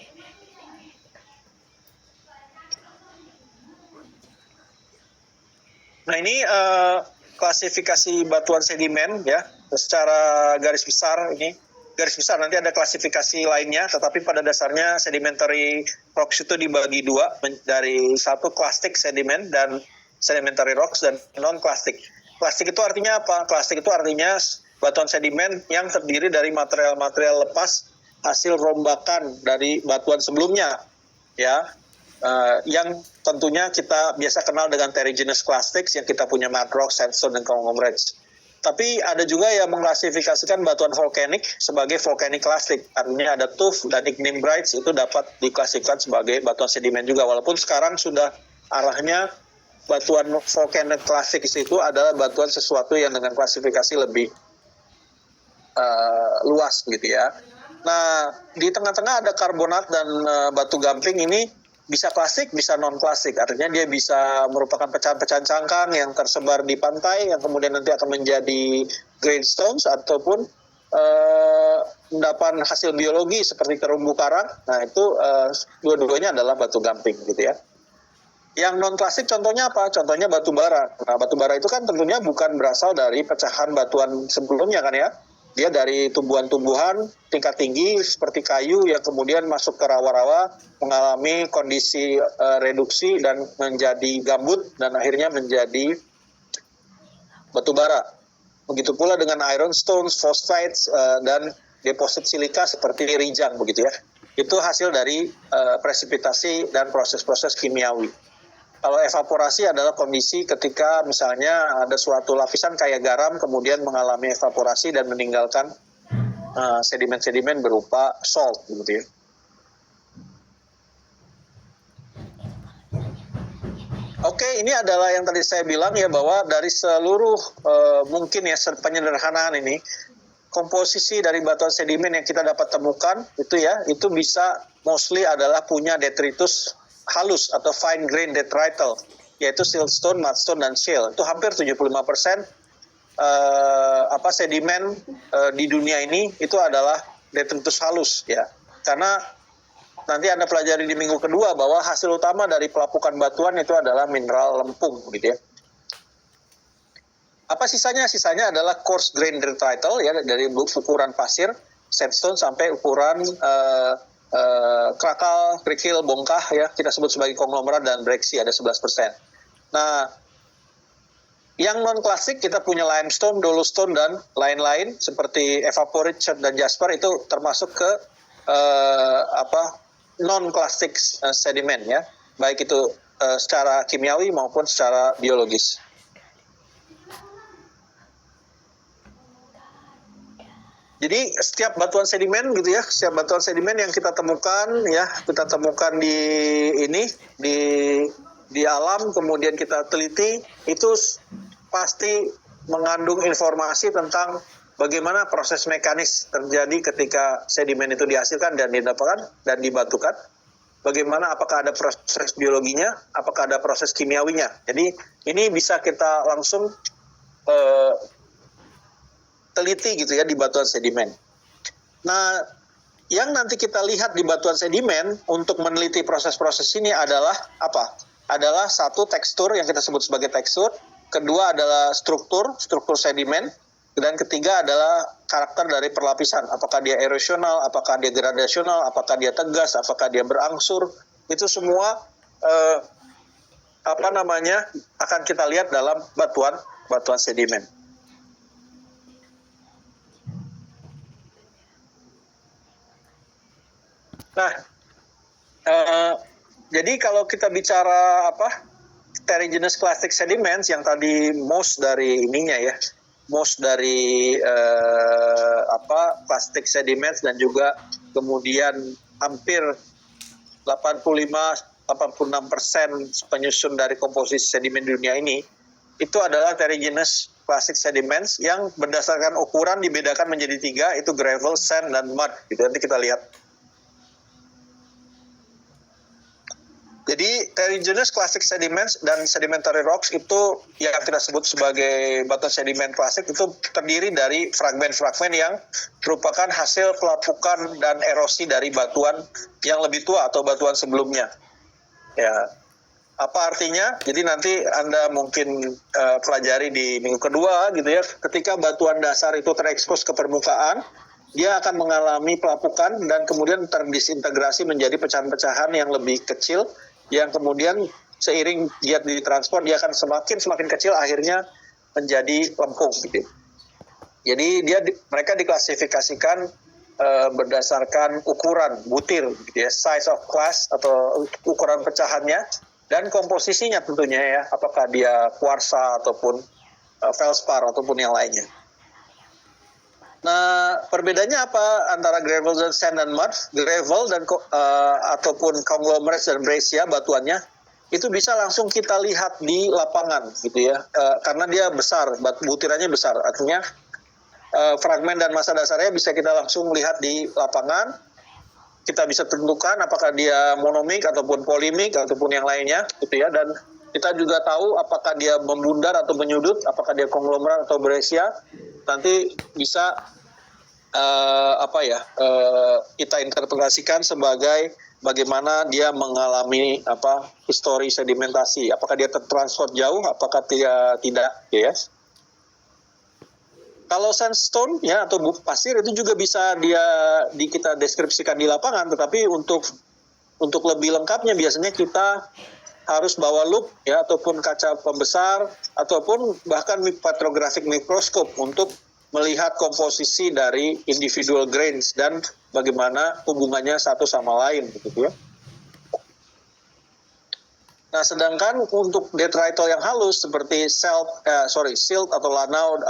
Nah ini klasifikasi batuan sedimen ya, secara garis besar ini. Garis besar nanti ada klasifikasi lainnya, tetapi pada dasarnya sedimentary rocks itu dibagi dua, dari satu clastic sediment dan sedimentary rocks dan non-clastic. Clastic itu artinya apa? Clastic itu artinya batuan sedimen yang terdiri dari material-material lepas hasil rombakan dari batuan sebelumnya, ya, yang tentunya kita biasa kenal dengan terrigenous clastics yang kita punya mud rock, sandstone, dan conglomerates. Tapi ada juga yang mengklasifikasikan batuan volkanik sebagai volcanic clastic. Artinya ada tuff dan ignimbrites itu dapat diklasifikasikan sebagai batuan sedimen juga. Walaupun sekarang sudah arahnya batuan volcanic clastic itu adalah batuan sesuatu yang dengan klasifikasi lebih luas gitu ya. Nah, di tengah-tengah ada karbonat dan batu gamping ini bisa klasik, bisa non-klasik. Artinya dia bisa merupakan pecahan-pecahan cangkang yang tersebar di pantai yang kemudian nanti akan menjadi grindstones ataupun endapan hasil biologi seperti terumbu karang. Nah itu dua-duanya adalah batu gamping gitu ya. Yang non-klasik contohnya apa? Contohnya batu bara. Nah batu bara itu kan tentunya bukan berasal dari pecahan batuan sebelumnya kan ya. Dia dari tumbuhan-tumbuhan tingkat tinggi seperti kayu yang kemudian masuk ke rawa-rawa, mengalami kondisi reduksi dan menjadi gambut dan akhirnya menjadi batu bara. Begitu pula dengan iron stones, phosphites, dan deposit silika seperti rijang begitu ya. Itu hasil dari presipitasi dan proses-proses kimiawi. Kalau evaporasi adalah kondisi ketika misalnya ada suatu lapisan kayak garam kemudian mengalami evaporasi dan meninggalkan sedimen-sedimen berupa salt gitu ya. Oke, ini adalah yang tadi saya bilang ya bahwa dari seluruh mungkin ya penyederhanaan ini komposisi dari batuan sedimen yang kita dapat temukan itu ya itu bisa mostly adalah punya detritus halus atau fine grain detrital yaitu siltstone, mudstone dan shale. Itu hampir 75% sedimen di dunia ini itu adalah detritus halus ya. Karena nanti Anda pelajari di minggu kedua bahwa hasil utama dari pelapukan batuan itu adalah mineral lempung gitu ya. Apa sisanya? Sisanya adalah coarse grain detrital ya dari ukuran pasir, sandstone sampai ukuran krakal, kerikil, bongkah ya kita sebut sebagai konglomerat dan breksi ada 11%. Nah, yang non klasik kita punya limestone, dolostone dan lain-lain seperti evaporite, chert dan jasper itu termasuk ke non klasik sedimen ya, baik itu secara kimiawi maupun secara biologis. Jadi setiap batuan sedimen gitu ya, setiap batuan sedimen yang kita temukan ya, kita temukan di alam kemudian kita teliti itu pasti mengandung informasi tentang bagaimana proses mekanis terjadi ketika sedimen itu dihasilkan dan didapatkan dan dibatukan. Bagaimana apakah ada proses biologinya, apakah ada proses kimiawinya. Jadi ini bisa kita langsung teliti gitu ya di batuan sedimen. Nah, yang nanti kita lihat di batuan sedimen untuk meneliti proses-proses ini adalah apa? Adalah satu tekstur yang kita sebut sebagai tekstur, kedua adalah struktur sedimen, dan ketiga adalah karakter dari perlapisan. Apakah dia erosional, apakah dia gradasional, apakah dia tegas, apakah dia berangsur. Itu semua akan kita lihat dalam batuan sedimen. Nah, jadi kalau kita bicara terrigenous clastic sediments yang tadi most dari plastic sediments dan juga kemudian hampir 85-86% penyusun dari komposisi sedimen dunia ini itu adalah terrigenous plastic sediments yang berdasarkan ukuran dibedakan menjadi 3, itu gravel, sand, dan mud. Gitu. Nanti kita lihat. Jadi terrigenous classic sediments dan sedimentary rocks itu yang kita sebut sebagai batuan sedimen klasik itu terdiri dari fragmen-fragmen yang merupakan hasil pelapukan dan erosi dari batuan yang lebih tua atau batuan sebelumnya. Ya, apa artinya? Jadi nanti Anda mungkin pelajari di minggu kedua gitu ya. Ketika batuan dasar itu terekspos ke permukaan, dia akan mengalami pelapukan dan kemudian terdisintegrasi menjadi pecahan-pecahan yang lebih kecil, yang kemudian seiring dia ditransport dia akan semakin kecil, akhirnya menjadi lempung gitu. Jadi mereka diklasifikasikan berdasarkan ukuran butir gitu ya, size of class atau ukuran pecahannya dan komposisinya tentunya ya, apakah dia kuarsa ataupun feldspar ataupun yang lainnya. Nah, perbedaannya apa antara gravel dan sand dan mud? Gravel dan ataupun conglomerates dan breccia batuannya itu bisa langsung kita lihat di lapangan gitu ya, karena dia besar, butirannya besar, artinya fragmen dan massa dasarnya bisa kita langsung lihat di lapangan. Kita bisa tentukan apakah dia monomik ataupun polimik ataupun yang lainnya gitu ya, dan kita juga tahu apakah dia membundar atau menyudut, apakah dia konglomerat atau breccia. Nanti bisa kita interpretasikan sebagai bagaimana dia mengalami histori sedimentasi, apakah dia tertransport jauh, apakah dia tidak ya. Kalau sandstone ya atau bukit pasir itu juga bisa kita deskripsikan di lapangan, tetapi untuk lebih lengkapnya biasanya kita harus bawa loop ya ataupun kaca pembesar ataupun bahkan petrographic microscope untuk melihat komposisi dari individual grains dan bagaimana hubungannya satu sama lain gitu ya. Nah, sedangkan untuk detrital yang halus seperti silt atau lanau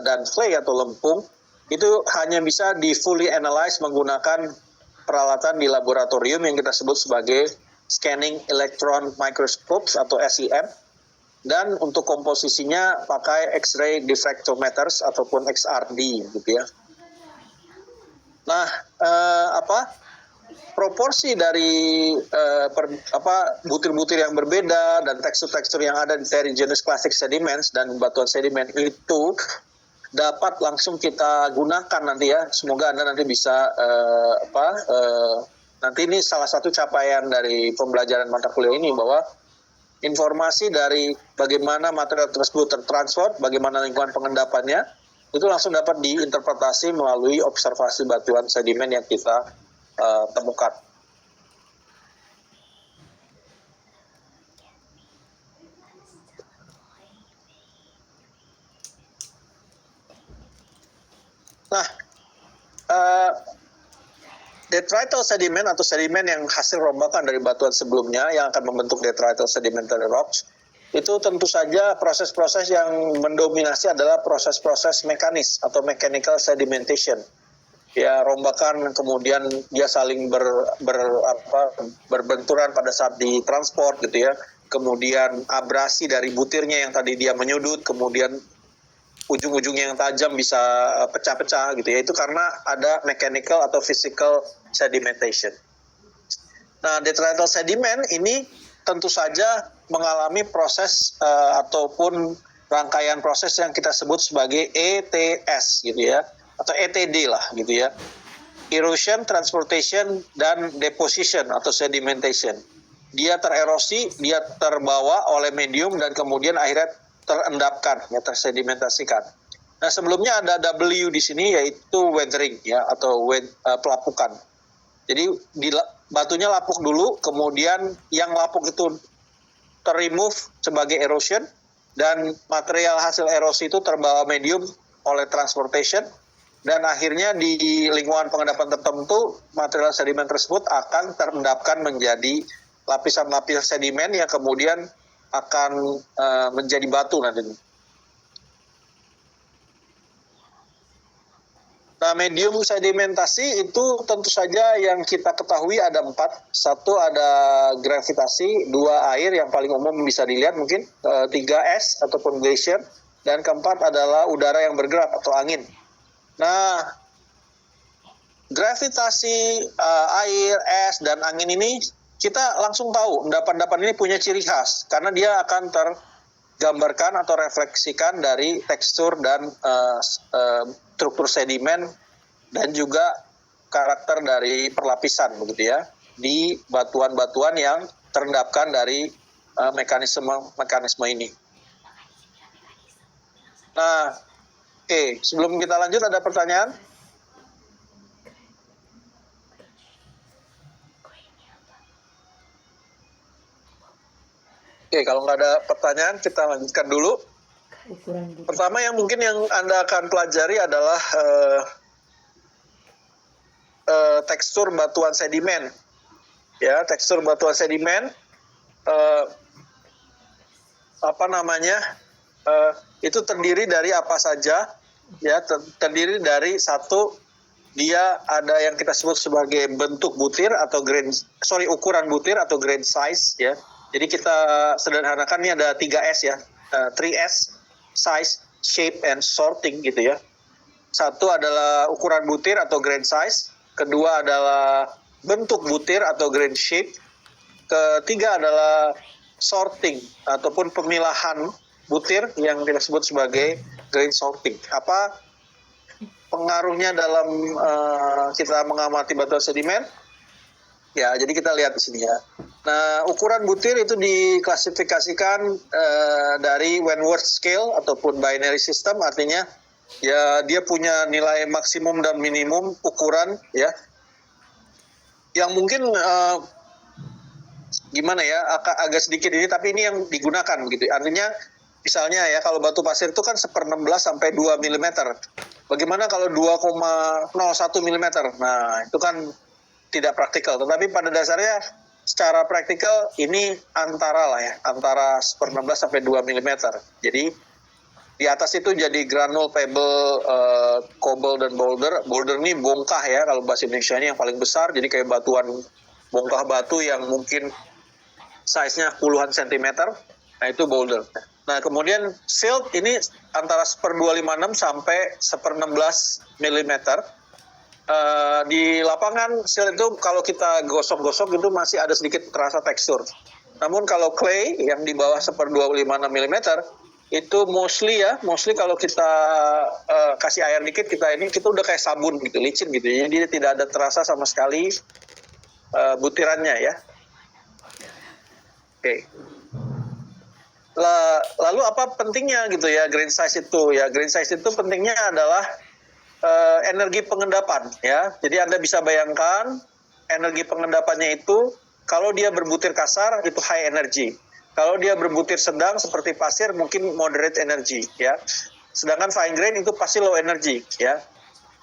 dan clay atau lempung itu hanya bisa di fully analyze menggunakan peralatan di laboratorium yang kita sebut sebagai scanning electron microscopes atau SEM, dan untuk komposisinya pakai X-ray diffractometers ataupun XRD gitu ya. Nah, proporsi dari butir-butir yang berbeda dan tekstur-tekstur yang ada di terrigenous classic sediments dan batuan sedimen itu dapat langsung kita gunakan nanti ya. Semoga Anda nanti bisa nanti ini salah satu capaian dari pembelajaran mata kuliah ini, bahwa informasi dari bagaimana material tersebut tertransport, bagaimana lingkungan pengendapannya, itu langsung dapat diinterpretasi melalui observasi batuan sedimen yang kita temukan. Nah, detrital sedimen atau sedimen yang hasil rombakan dari batuan sebelumnya yang akan membentuk detrital sedimentary rocks, itu tentu saja proses-proses yang mendominasi adalah proses-proses mekanis atau mechanical sedimentation. Ya, rombakan kemudian dia saling berbenturan pada saat ditransport gitu ya. Kemudian abrasi dari butirnya yang tadi dia menyudut, kemudian ujung-ujungnya yang tajam bisa pecah-pecah gitu ya. Itu karena ada mechanical atau physical sedimentation. Nah, detrital sediment ini tentu saja mengalami proses ataupun rangkaian proses yang kita sebut sebagai ETS gitu ya, atau ETD lah gitu ya. Erosion, transportation, dan deposition atau sedimentation. Dia tererosi, dia terbawa oleh medium dan kemudian akhirnya terendapkan, ya, tersedimentasikan. Nah, sebelumnya ada W di sini yaitu weathering ya atau pelapukan. Jadi batunya lapuk dulu, kemudian yang lapuk itu terremove sebagai erosion dan material hasil erosi itu terbawa medium oleh transportation, dan akhirnya di lingkungan pengendapan tertentu material sedimen tersebut akan terendapkan menjadi lapisan-lapisan sedimen yang kemudian akan menjadi batu nanti. Nah, medium sedimentasi itu tentu saja yang kita ketahui ada 4. Satu ada gravitasi, 2 air yang paling umum bisa dilihat mungkin, 3 es ataupun glacier, dan keempat adalah udara yang bergerak atau angin. Nah, gravitasi, air, es, dan angin ini kita langsung tahu endapan-endapan ini punya ciri khas karena dia akan tergambarkan atau refleksikan dari tekstur dan struktur sedimen dan juga karakter dari perlapisan begitu ya di batuan-batuan yang terendapkan dari mekanisme ini. Nah, oke, sebelum kita lanjut ada pertanyaan? Oke, kalau nggak ada pertanyaan, kita lanjutkan dulu. Pertama yang mungkin yang Anda akan pelajari adalah tekstur batuan sedimen. Ya, tekstur batuan sedimen, itu terdiri dari apa saja? Ya, terdiri dari satu, dia ada yang kita sebut sebagai bentuk butir atau ukuran butir atau grain size ya. Jadi kita sederhanakan ini ada 3S ya, 3S, size, shape, and sorting gitu ya. Satu adalah ukuran butir atau grain size, kedua adalah bentuk butir atau grain shape, ketiga adalah sorting ataupun pemilahan butir yang kita sebut sebagai grain sorting. Apa pengaruhnya dalam kita mengamati batuan sedimen? Ya, jadi kita lihat di sini ya. Nah, ukuran butir itu diklasifikasikan dari Wentworth scale ataupun binary system, artinya ya dia punya nilai maksimum dan minimum ukuran ya. Yang mungkin gimana ya, agak sedikit ini, tapi ini yang digunakan gitu. Artinya misalnya ya kalau batu pasir itu kan 1/16 sampai 2 mm. Bagaimana kalau 2,01 mm? Nah, itu kan tidak praktikal, tetapi pada dasarnya secara praktikal ini antara 1/16 sampai 2 mm. Jadi di atas itu jadi granul, pebble, cobble dan boulder. Boulder ini bongkah ya kalau bahasa Indonesia ini yang paling besar, jadi kayak batuan bongkah batu yang mungkin size-nya puluhan sentimeter. Nah, itu boulder. Nah, kemudian silt ini antara 1/256 sampai 1/16 mm. Di lapangan silt itu kalau kita gosok-gosok itu masih ada sedikit terasa tekstur. Namun kalau clay yang di bawah 1/256 mm itu mostly kalau kita kasih air dikit kita udah kayak sabun gitu, licin gitu. Jadi tidak ada terasa sama sekali butirannya ya. Oke. Lalu apa pentingnya gitu ya grain size itu? Ya, grain size itu pentingnya adalah energi pengendapan ya. Jadi Anda bisa bayangkan energi pengendapannya itu kalau dia berbutir kasar itu high energy. Kalau dia berbutir sedang seperti pasir mungkin moderate energy ya. Sedangkan fine grain itu pasti low energy ya.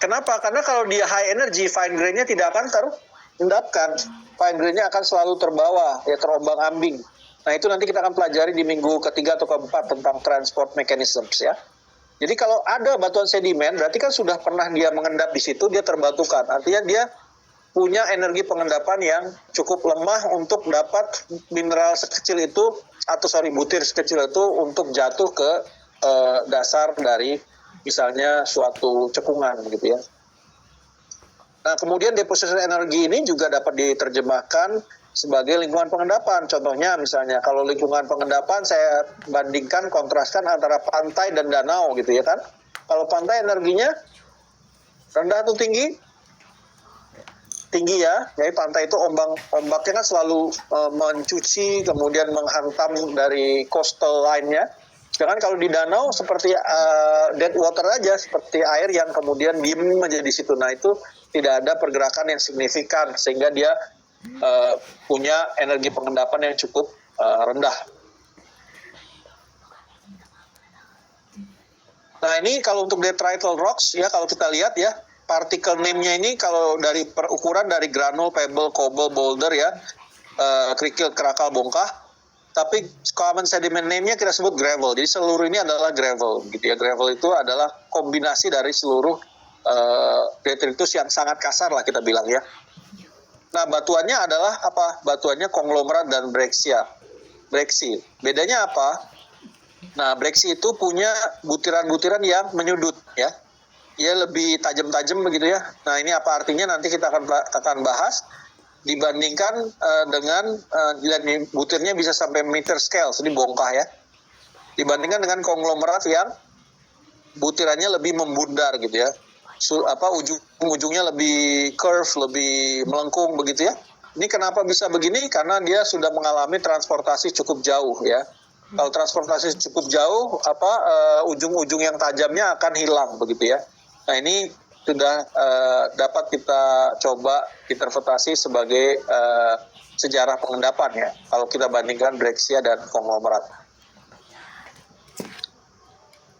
Kenapa? Karena kalau dia high energy, fine grainnya tidak akan terendapkan. Fine grainnya akan selalu terbawa ya, terombang-ambing. Nah, itu nanti kita akan pelajari di minggu ketiga atau keempat tentang transport mechanisms ya. Jadi kalau ada batuan sedimen, berarti kan sudah pernah dia mengendap di situ, dia terbatukan. Artinya dia punya energi pengendapan yang cukup lemah untuk dapat mineral sekecil itu, butir sekecil itu untuk jatuh ke dasar dari misalnya suatu cekungan gitu ya. Nah, kemudian deposition energi ini juga dapat diterjemahkan sebagai lingkungan pengendapan. Contohnya misalnya kalau lingkungan pengendapan saya bandingkan, kontraskan antara pantai dan danau gitu ya kan. Kalau pantai energinya rendah atau tinggi? Tinggi ya. Jadi pantai itu ombaknya kan selalu mencuci kemudian menghantam dari coastal line-nya. Sedangkan kalau di danau seperti dead water aja, seperti air yang kemudian diem aja di situ. Nah, itu tidak ada pergerakan yang signifikan sehingga dia punya energi pengendapan yang cukup rendah. Nah, ini kalau untuk detrital rocks ya, kalau kita lihat ya, particle name-nya ini kalau dari ukuran dari granul, pebble, cobble, boulder ya, kerikil, kerakal, bongkah. Tapi common sediment name-nya kita sebut gravel. Jadi seluruh ini adalah gravel gitu ya. Gravel itu adalah kombinasi dari seluruh detritus yang sangat kasar lah kita bilang ya. Nah, batuannya adalah apa? Batuannya konglomerat dan breksi. Bedanya apa? Nah, breksi itu punya butiran-butiran yang menyudut ya. Ia lebih tajam-tajam begitu ya. Nah, ini apa artinya nanti kita akan bahas. dibandingkan dengan lihat nih, butirnya bisa sampai meter scale, ini bongkah ya. Dibandingkan dengan konglomerat yang butirannya lebih membundar gitu ya. Ujung-ujungnya lebih curve, lebih melengkung begitu ya. Ini kenapa bisa begini? Karena dia sudah mengalami transportasi cukup jauh ya. Kalau transportasi cukup jauh, ujung-ujung yang tajamnya akan hilang begitu ya. Nah ini sudah dapat kita coba interpretasi sebagai sejarah pengendapan ya. Kalau kita bandingkan Brexia dan konglomerat.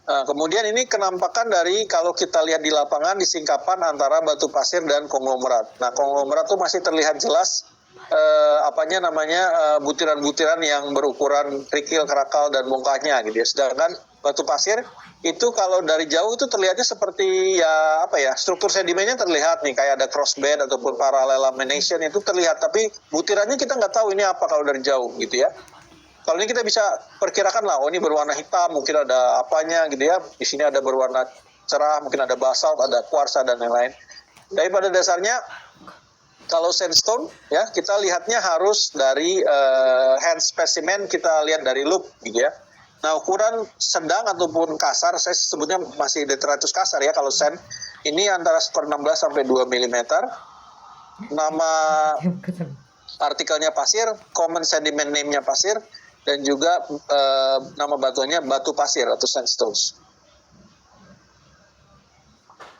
Kemudian ini kenampakan dari kalau kita lihat di lapangan di singkapan antara batu pasir dan konglomerat. Nah konglomerat itu masih terlihat jelas butiran-butiran yang berukuran kerikil, kerakal dan bongkahnya gitu ya. Sedangkan batu pasir itu kalau dari jauh itu terlihatnya seperti struktur sedimennya terlihat nih kayak ada crossbed ataupun parallel lamination itu terlihat, tapi butirannya kita nggak tahu ini apa kalau dari jauh gitu ya. Kalau ini kita bisa perkirakan lah, ini berwarna hitam, mungkin ada apanya gitu ya. Di sini ada berwarna cerah, mungkin ada basalt, ada kuarsa dan lain-lain. Tapi pada dasarnya kalau sandstone ya kita lihatnya harus dari hand specimen, kita lihat dari loop gitu ya. Nah ukuran sedang ataupun kasar, saya sebutnya masih detritus kasar ya kalau sand. Ini antara 1/16 sampai 2 mm. Nama artikelnya pasir, common sediment name-nya pasir, dan juga nama batuannya batu pasir atau sandstones.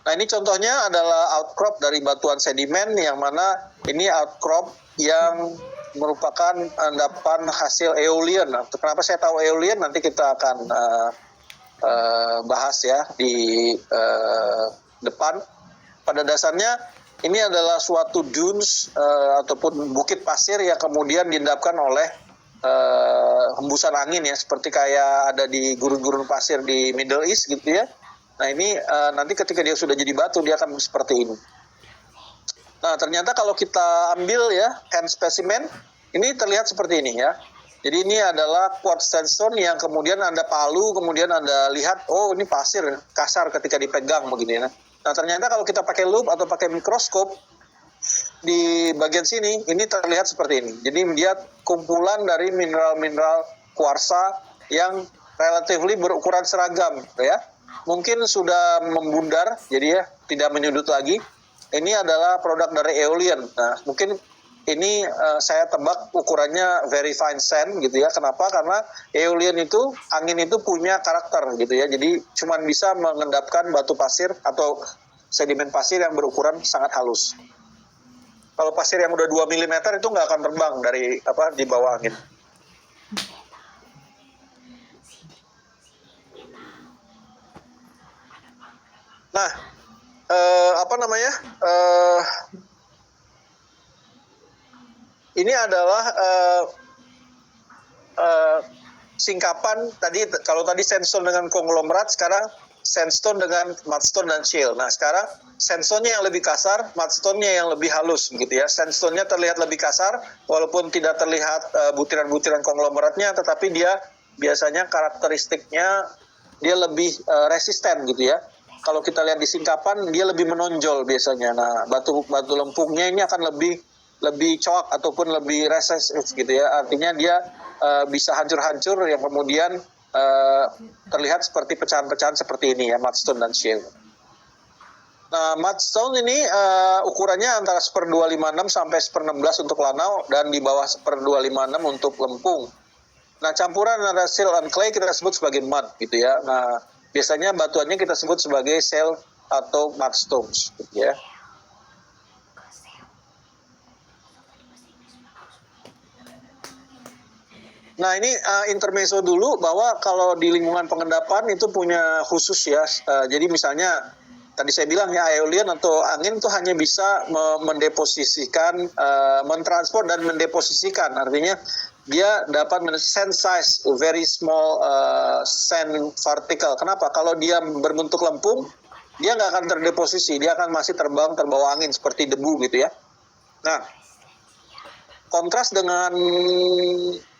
Nah ini contohnya adalah outcrop dari batuan sedimen yang mana ini outcrop yang merupakan endapan hasil eolian. Kenapa saya tahu eolian? Nanti kita akan bahas ya di depan. Pada dasarnya ini adalah suatu dunes ataupun bukit pasir yang kemudian diendapkan oleh hembusan angin ya, seperti kayak ada di gurun-gurun pasir di Middle East gitu ya. Nah ini nanti ketika dia sudah jadi batu dia akan seperti ini. Nah ternyata kalau kita ambil ya hand specimen ini terlihat seperti ini ya. Jadi ini adalah quartz sandstone yang kemudian Anda palu, kemudian Anda lihat oh ini pasir kasar ketika dipegang begini ya. Nah ternyata kalau kita pakai loop atau pakai mikroskop di bagian sini ini terlihat seperti ini. Jadi dia kumpulan dari mineral-mineral kuarsa yang relatively berukuran seragam ya. Mungkin sudah membundar jadi ya tidak menyudut lagi. Ini adalah produk dari eolian. Nah, mungkin ini saya tebak ukurannya very fine sand gitu ya. Kenapa? Karena eolian itu angin itu punya karakter gitu ya. Jadi cuman bisa mengendapkan batu pasir atau sedimen pasir yang berukuran sangat halus. Kalau pasir yang udah 2 mm itu nggak akan terbang dari di bawah angin. Nah, ini adalah singkapan tadi. Kalau tadi sandstone dengan konglomerat, sekarang sandstone dengan mudstone dan shale. Nah sekarang sandstone-nya yang lebih kasar, mudstone-nya yang lebih halus gitu ya. Sandstone-nya terlihat lebih kasar walaupun tidak terlihat butiran-butiran konglomeratnya, tetapi dia biasanya karakteristiknya dia lebih resisten gitu ya. Kalau kita lihat di singkapan dia lebih menonjol biasanya. Nah batu lempungnya ini akan lebih coak ataupun lebih resistif gitu ya. Artinya dia bisa hancur-hancur yang kemudian terlihat seperti pecahan-pecahan seperti ini ya, mudstone dan shale. Nah, mudstone ini ukurannya antara 1/256 sampai 1/16 untuk lanau dan di bawah 1/256 untuk lempung. Nah, campuran antara silt dan clay kita sebut sebagai mud gitu ya. Nah, biasanya batuannya kita sebut sebagai shale atau mudstones gitu ya. Nah ini intermezzo dulu bahwa kalau di lingkungan pengendapan itu punya khusus ya. Jadi misalnya tadi saya bilang ya eolian atau angin itu hanya bisa mendeposisikan, mentransport dan mendeposisikan. Artinya dia dapat sand size very small sand particle. Kenapa? Kalau dia berbentuk lempung, dia nggak akan terdeposisi, dia akan masih terbang terbawa angin seperti debu gitu ya. Nah, kontras dengan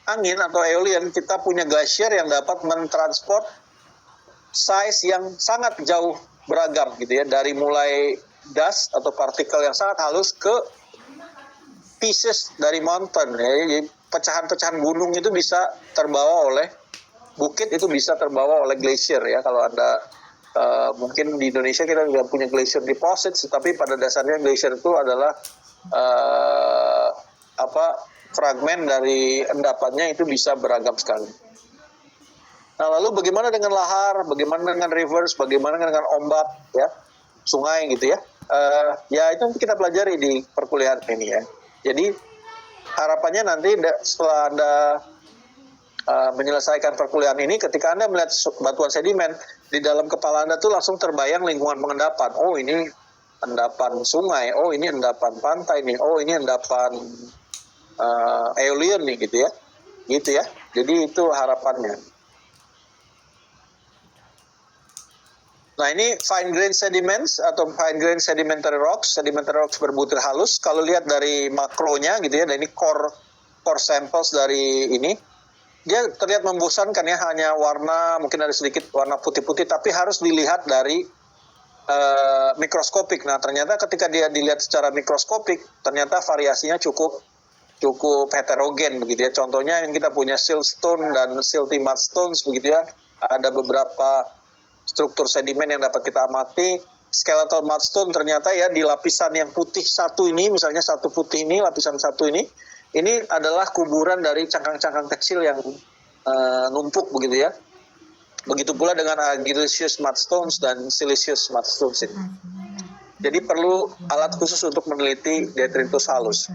angin atau eolian, kita punya glacier yang dapat mentransport size yang sangat jauh beragam gitu ya, dari mulai dust atau partikel yang sangat halus ke pieces dari mountain ya. Jadi pecahan-pecahan gunung itu bisa terbawa oleh bukit, itu bisa terbawa oleh glacier ya. Kalau Anda mungkin di Indonesia kita juga punya glacier deposits, tapi pada dasarnya glacier itu adalah fragmen dari endapannya itu bisa beragam sekali. Nah, lalu bagaimana dengan lahar, bagaimana dengan rivers, bagaimana dengan ombak ya, sungai gitu ya. Ya itu nanti kita pelajari di perkuliahan ini ya. Jadi harapannya nanti setelah Anda menyelesaikan perkuliahan ini, ketika Anda melihat batuan sedimen, di dalam kepala Anda tuh langsung terbayang lingkungan pengendapan. Oh, ini endapan sungai, oh ini endapan pantai nih, oh ini endapan eolian nih gitu ya. Jadi itu harapannya. Nah, ini fine grain sediments atau fine grain sedimentary rocks berbutir halus. Kalau lihat dari makronya gitu ya, dan ini core samples dari ini, dia terlihat membosankan ya, hanya warna, mungkin ada sedikit warna putih-putih, tapi harus dilihat dari mikroskopik. Nah, ternyata ketika dia dilihat secara mikroskopik, ternyata variasinya cukup heterogen begitu ya. Contohnya yang kita punya siltstone dan silty mudstones begitu ya. Ada beberapa struktur sedimen yang dapat kita amati. Skeletal mudstone ternyata ya di lapisan yang putih satu ini, misalnya satu putih ini, lapisan satu ini adalah kuburan dari cangkang-cangkang kecil yang numpuk begitu ya. Begitu pula dengan argillaceous mudstones dan siliceous mudstones ini. Jadi perlu alat khusus untuk meneliti detritus halus.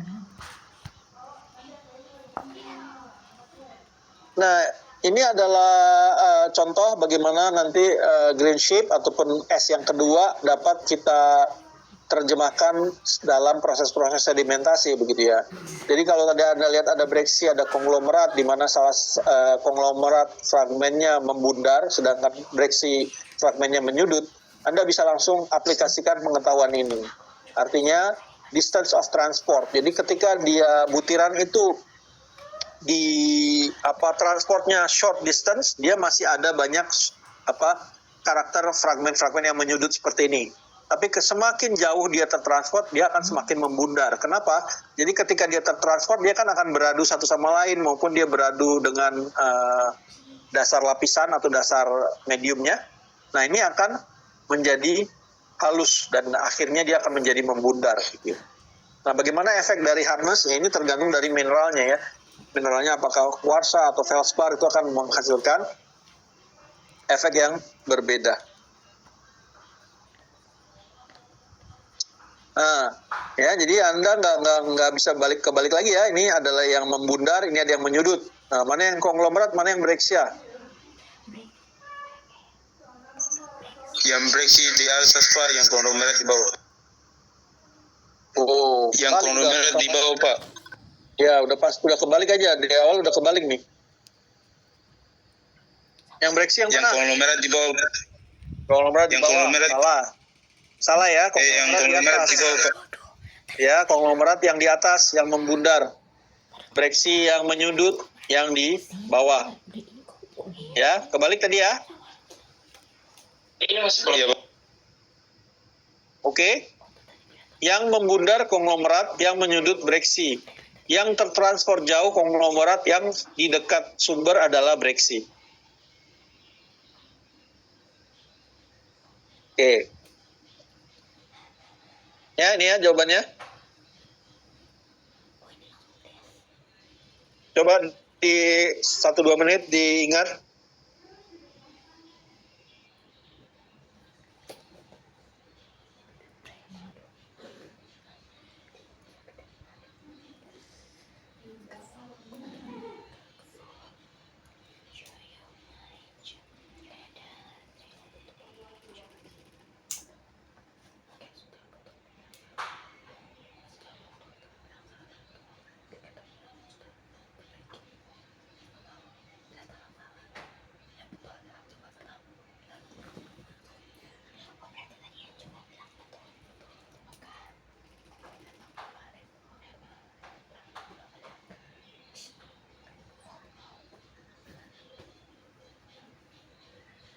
Nah, ini adalah contoh bagaimana nanti green shape ataupun es yang kedua dapat kita terjemahkan dalam proses-proses sedimentasi begitu ya. Jadi kalau tadi Anda lihat ada breksi, ada konglomerat di mana salah konglomerat fragmennya membundar sedangkan breksi fragmennya menyudut, Anda bisa langsung aplikasikan pengetahuan ini. Artinya distance of transport. Jadi ketika dia butiran itu transportnya short distance, dia masih ada banyak karakter fragmen-fragmen yang menyudut seperti ini. Tapi semakin jauh dia tertransport, dia akan semakin membundar. Kenapa? Jadi ketika dia tertransport, dia kan akan beradu satu sama lain, maupun dia beradu dengan dasar lapisan atau dasar mediumnya. Nah, ini akan menjadi halus dan akhirnya dia akan menjadi membundar. Gitu. Nah, bagaimana efek dari hardness? Ya, ini tergantung dari mineralnya ya. Mineralnya apakah kuarsa atau feldspar, itu akan menghasilkan efek yang berbeda. Nah, ya jadi Anda nggak bisa balik lagi ya. Ini adalah yang membundar, ini ada yang menyudut. Nah, mana yang konglomerat, mana yang breksia? Yang breksi di atas Pak, yang konglomerat di bawah. Oh, Yang konglomerat di bawah Pak. Ya, udah kebalik aja. Dari awal udah kebalik nih. Yang breksi yang mana? Yang konglomerat di bawah. Konglomerat di Yang bawah. konglomerat. Salah ya, Yang konglomerat di bawah Pak. Ya, konglomerat yang di atas, yang membundar. Breksi yang menyudut, yang di bawah. Ya, kebalik tadi ya. Iya Pak. Oke. Yang membundar konglomerat, yang menyudut breksi. Yang tertransport jauh konglomerat, yang di dekat sumber adalah breksi. Oke. Ya, ini ya jawabannya. Coba di 1-2 menit diingat.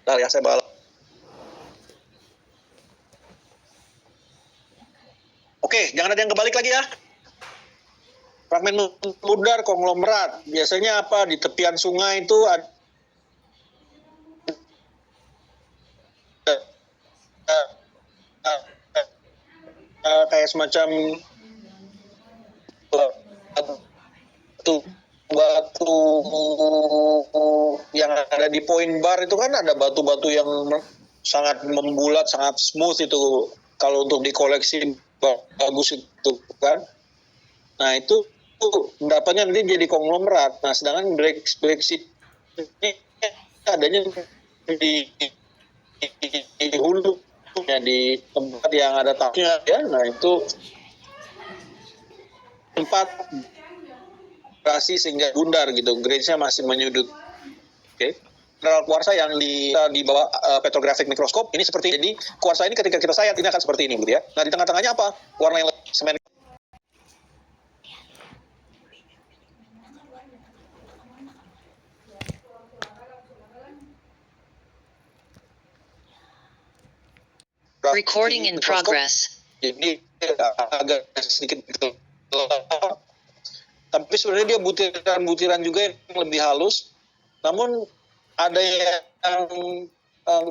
Bentar ya, saya balik. Oke, jangan ada yang kebalik lagi ya. Fragmen bundar konglomerat biasanya apa? Di tepian sungai itu ada kayak semacam batu yang ada di point bar itu kan ada batu-batu yang sangat membulat, sangat smooth itu kalau untuk dikoleksi bagus itu kan. Nah itu pendapatnya nanti jadi konglomerat. Nah sedangkan Brexit ini adanya di hulu ya, di tempat yang ada taknya ya. Nah itu tempat operasi sehingga bundar gitu, grade-nya masih menyudut. Oke. Mineral kuarsa yang di bawah petrographic mikroskop ini seperti jadi kuarsa ini ketika kita sayat ini akan seperti ini gitu ya. Nah di tengah-tengahnya apa? Warna yang semen. Recording in progress. Jadi agak sedikit gelap. Tapi sebenarnya dia butiran-butiran juga yang lebih halus. Namun ada yang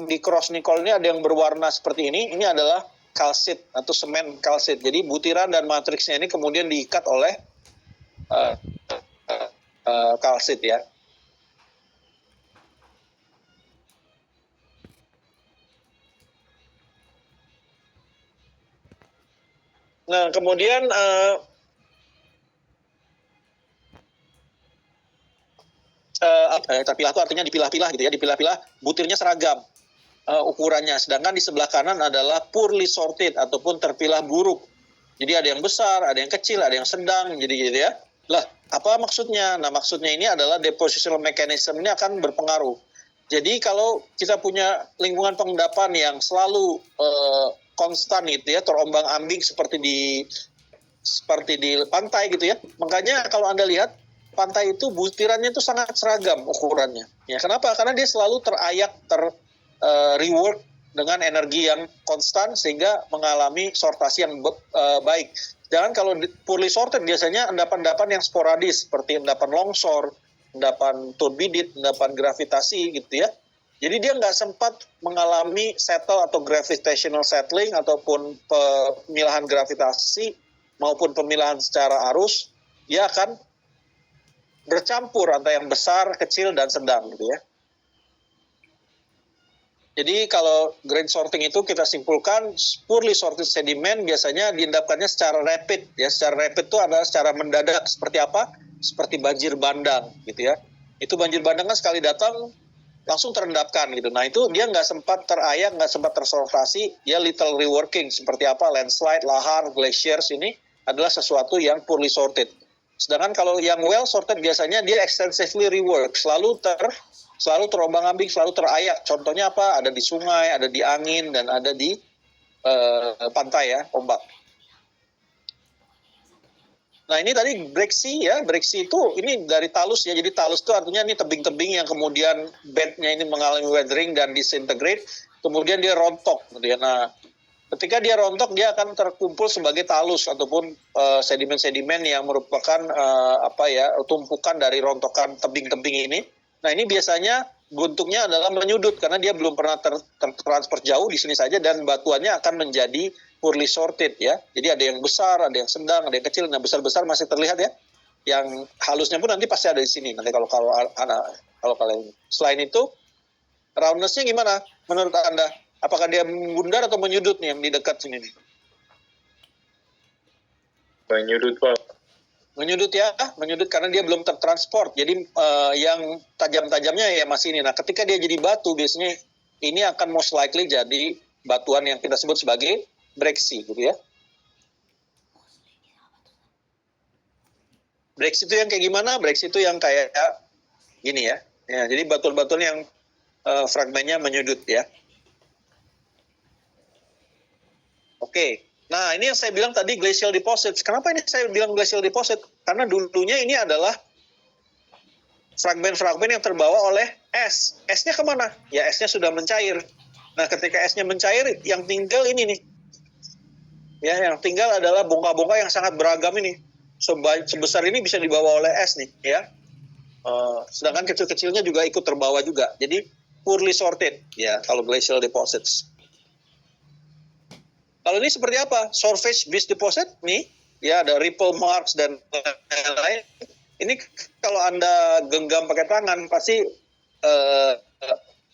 di cross nickel ini ada yang berwarna seperti ini. Ini adalah kalsit atau semen kalsit. Jadi butiran dan matriksnya ini kemudian diikat oleh kalsit ya. Nah kemudian terpilah itu artinya dipilah-pilah gitu ya, dipilah-pilah butirnya seragam ukurannya, sedangkan di sebelah kanan adalah poorly sorted ataupun terpilah buruk. Jadi ada yang besar, ada yang kecil, ada yang sedang, jadi gitu ya. Lah, apa maksudnya? Nah, maksudnya ini adalah depositional mechanism ini akan berpengaruh. Jadi kalau kita punya lingkungan pengendapan yang selalu konstan gitu ya, terombang-ambing seperti di pantai gitu ya. Makanya kalau Anda lihat pantai itu butirannya itu sangat seragam ukurannya. Ya, kenapa? Karena dia selalu terayak, rework dengan energi yang konstan sehingga mengalami sortasi yang baik. Jangan kalau poorly sorted biasanya endapan-endapan yang sporadis seperti endapan longsor, endapan turbidit, endapan gravitasi gitu ya. Jadi dia nggak sempat mengalami settle atau gravitational settling ataupun pemilahan gravitasi maupun pemilahan secara arus, dia akan bercampur antara yang besar, kecil, dan sedang gitu ya. Jadi kalau grain sorting itu kita simpulkan poorly sorted sedimen biasanya diendapkannya secara rapid ya. Secara rapid itu adalah secara mendadak seperti apa? Seperti banjir bandang gitu ya. Itu banjir bandang kan sekali datang langsung terendapkan gitu. Nah itu dia nggak sempat terayak, nggak sempat tersortasi, dia little reworking seperti apa landslide, lahar, glaciers ini adalah sesuatu yang poorly sorted. Sedangkan kalau yang well sorted biasanya dia extensively rework, selalu terombang-ambing, selalu terayak. Contohnya apa? Ada di sungai, ada di angin, dan ada di pantai ya, ombak. Nah ini tadi breaksea ya, breaksea itu ini dari talus ya. Jadi talus itu artinya ini tebing-tebing yang kemudian bednya ini mengalami weathering dan disintegrate, kemudian dia rontok gitu ya. Nah ketika dia rontok dia akan terkumpul sebagai talus ataupun sedimen-sedimen yang merupakan tumpukan dari rontokan tebing-tebing ini. Nah ini biasanya bentuknya adalah menyudut karena dia belum pernah tertransfer jauh di sini saja dan batuannya akan menjadi poorly sorted ya. Jadi ada yang besar, ada yang sedang, ada yang kecil. Nah besar-besar masih terlihat ya. Yang halusnya pun nanti pasti ada di sini. Nanti kalau kalian selain itu roundness-nya gimana menurut Anda? Apakah dia bundar atau menyudut nih yang di dekat sini nih? Menyudut Pak. Menyudut ya, menyudut karena dia belum tertransport. Jadi yang tajam-tajamnya ya masih ini. Nah ketika dia jadi batu biasanya ini akan most likely jadi batuan yang kita sebut sebagai breaksea gitu ya. Breaksea itu yang kayak gimana? Breaksea itu yang kayak gini ya. Ya jadi batuan-batuan yang fragmennya menyudut ya. Oke. Nah, ini yang saya bilang tadi glacial deposits. Kenapa ini saya bilang glacial deposit? Karena dulunya ini adalah fragmen-fragmen yang terbawa oleh es. Esnya kemana? Ya, esnya sudah mencair. Nah, ketika esnya mencair, yang tinggal ini nih. Ya, yang tinggal adalah bongkah-bongkah yang sangat beragam ini. sebesar ini bisa dibawa oleh es nih, ya. Sedangkan kecil-kecilnya juga ikut terbawa juga. Jadi poorly sorted, ya, kalau glacial deposits. Kalau ini seperti apa? Surface based deposit nih, ya, ada ripple marks dan lain-lain. Ini kalau Anda genggam pakai tangan pasti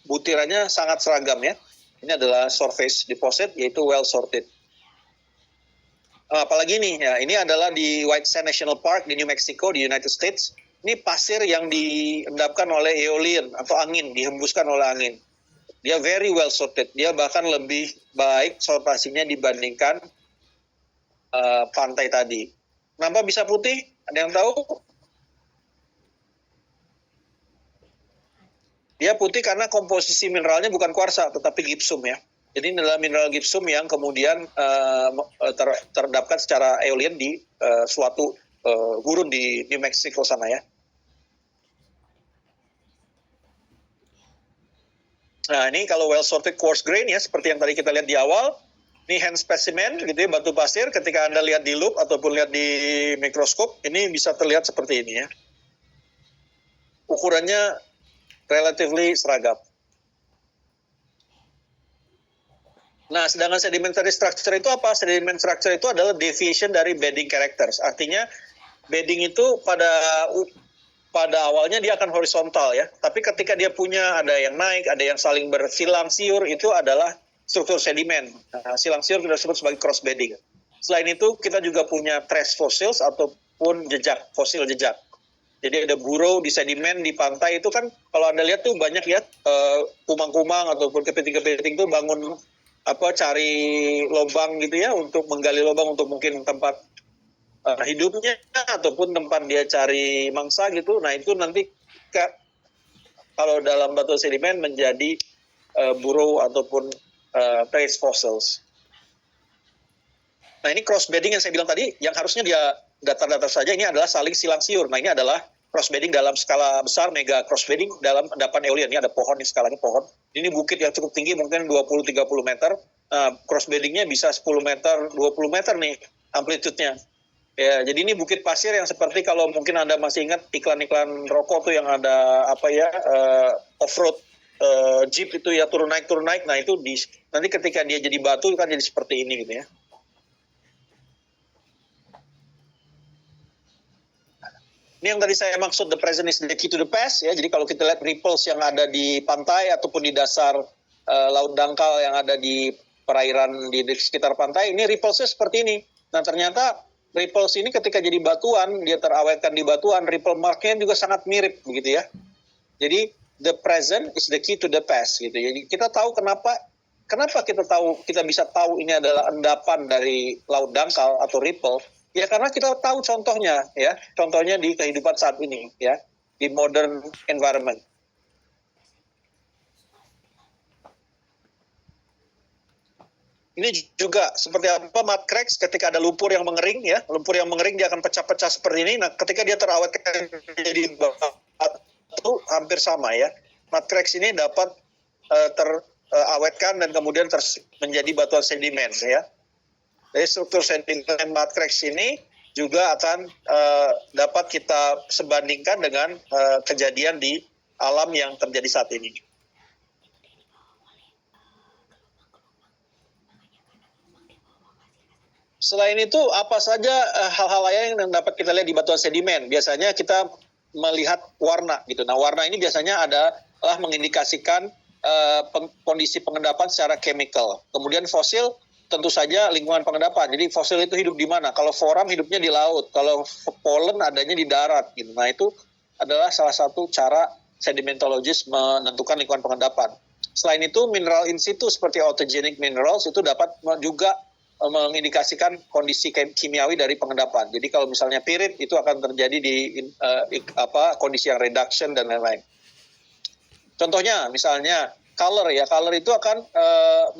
butirannya sangat seragam, ya. Ini adalah surface deposit, yaitu well sorted. Apalagi nih, ya, ini adalah di White Sand National Park di New Mexico di United States. Ini pasir yang diendapkan oleh eolian atau angin, dihembuskan oleh angin. Dia very well sorted. Dia bahkan lebih baik sortasinya dibandingkan pantai tadi. Kenapa bisa putih? Ada yang tahu? Dia putih karena komposisi mineralnya bukan kuarsa, tetapi gypsum, ya. Jadi ini adalah mineral gypsum yang kemudian terendapkan secara eolian di suatu gurun di New Mexico sana, ya. Nah, ini kalau well sorted quartz grain, ya, seperti yang tadi kita lihat di awal. Ini hand specimen gitu, ya, batu pasir. Ketika Anda lihat di loop ataupun lihat di mikroskop, ini bisa terlihat seperti ini, ya. Ukurannya relatively seragam. Nah, sedangkan sedimentary structure itu apa? Sedimentary structure itu adalah deviation dari bedding characters. Artinya bedding itu pada awalnya dia akan horizontal, ya. Tapi ketika dia punya ada yang naik, ada yang saling bersilang siur, itu adalah struktur sedimen. Nah, silang siur kita sebut sebagai cross bedding. Selain itu kita juga punya trace fossils ataupun fosil jejak. Jadi ada burrow di sedimen di pantai itu kan kalau Anda lihat tuh banyak, ya, kumang-kumang ataupun kepiting-kepiting tuh bangun cari lubang gitu, ya, untuk menggali lubang untuk mungkin tempat hidupnya ataupun tempat dia cari mangsa gitu. Nah, itu nanti kalau dalam batu sedimen menjadi burrow ataupun trace fossils. Nah, ini cross bedding yang saya bilang tadi, yang harusnya dia datar-datar saja, ini adalah saling silang siur. Nah, ini adalah cross bedding dalam skala besar, mega cross bedding dalam endapan eolian. Ini ada pohon, ini skalanya pohon. Ini bukit yang cukup tinggi, mungkin 20-30 meter. Cross beddingnya bisa 10 meter, 20 meter nih amplitude-nya. Ya, jadi ini bukit pasir yang seperti kalau mungkin Anda masih ingat iklan-iklan rokok tuh yang ada off-road jeep itu, ya, turun naik. Nah, itu nanti ketika dia jadi batu kan jadi seperti ini gitu, ya. Ini yang tadi saya maksud the present is the key to the past, ya. Jadi kalau kita lihat ripples yang ada di pantai ataupun di dasar laut dangkal yang ada di perairan di sekitar pantai, ini ripplesnya seperti ini. Nah, ternyata ripples ini ketika jadi batuan, dia terawetkan di batuan, ripple marknya juga sangat mirip begitu, ya. Jadi the present is the key to the past gitu. Jadi kita tahu kenapa kita bisa tahu ini adalah endapan dari laut dangkal atau ripple. Ya karena kita tahu contohnya, ya, contohnya di kehidupan saat ini, ya, di modern environment. Ini juga seperti apa mud cracks ketika ada lumpur yang mengering, ya, lumpur yang mengering dia akan pecah-pecah seperti ini. Nah, ketika dia terawetkan jadi batu hampir sama, ya. Mud cracks ini dapat terawetkan dan kemudian menjadi batuan sedimen, ya. Jadi struktur sedimen mud cracks ini juga akan dapat kita sebandingkan dengan kejadian di alam yang terjadi saat ini. Selain itu, apa saja hal-hal lain yang dapat kita lihat di batuan sedimen? Biasanya kita melihat warna gitu. Nah, warna ini biasanya adalah mengindikasikan kondisi pengendapan secara chemical. Kemudian fosil tentu saja lingkungan pengendapan. Jadi fosil itu hidup di mana? Kalau foram hidupnya di laut, kalau pollen adanya di darat gitu. Nah, itu adalah salah satu cara sedimentologis menentukan lingkungan pengendapan. Selain itu, mineral in situ seperti autogenic minerals itu dapat juga mengindikasikan kondisi kimiawi dari pengendapan. Jadi kalau misalnya pirit itu akan terjadi di kondisi yang reduction dan lain-lain. Contohnya misalnya color, ya, color itu akan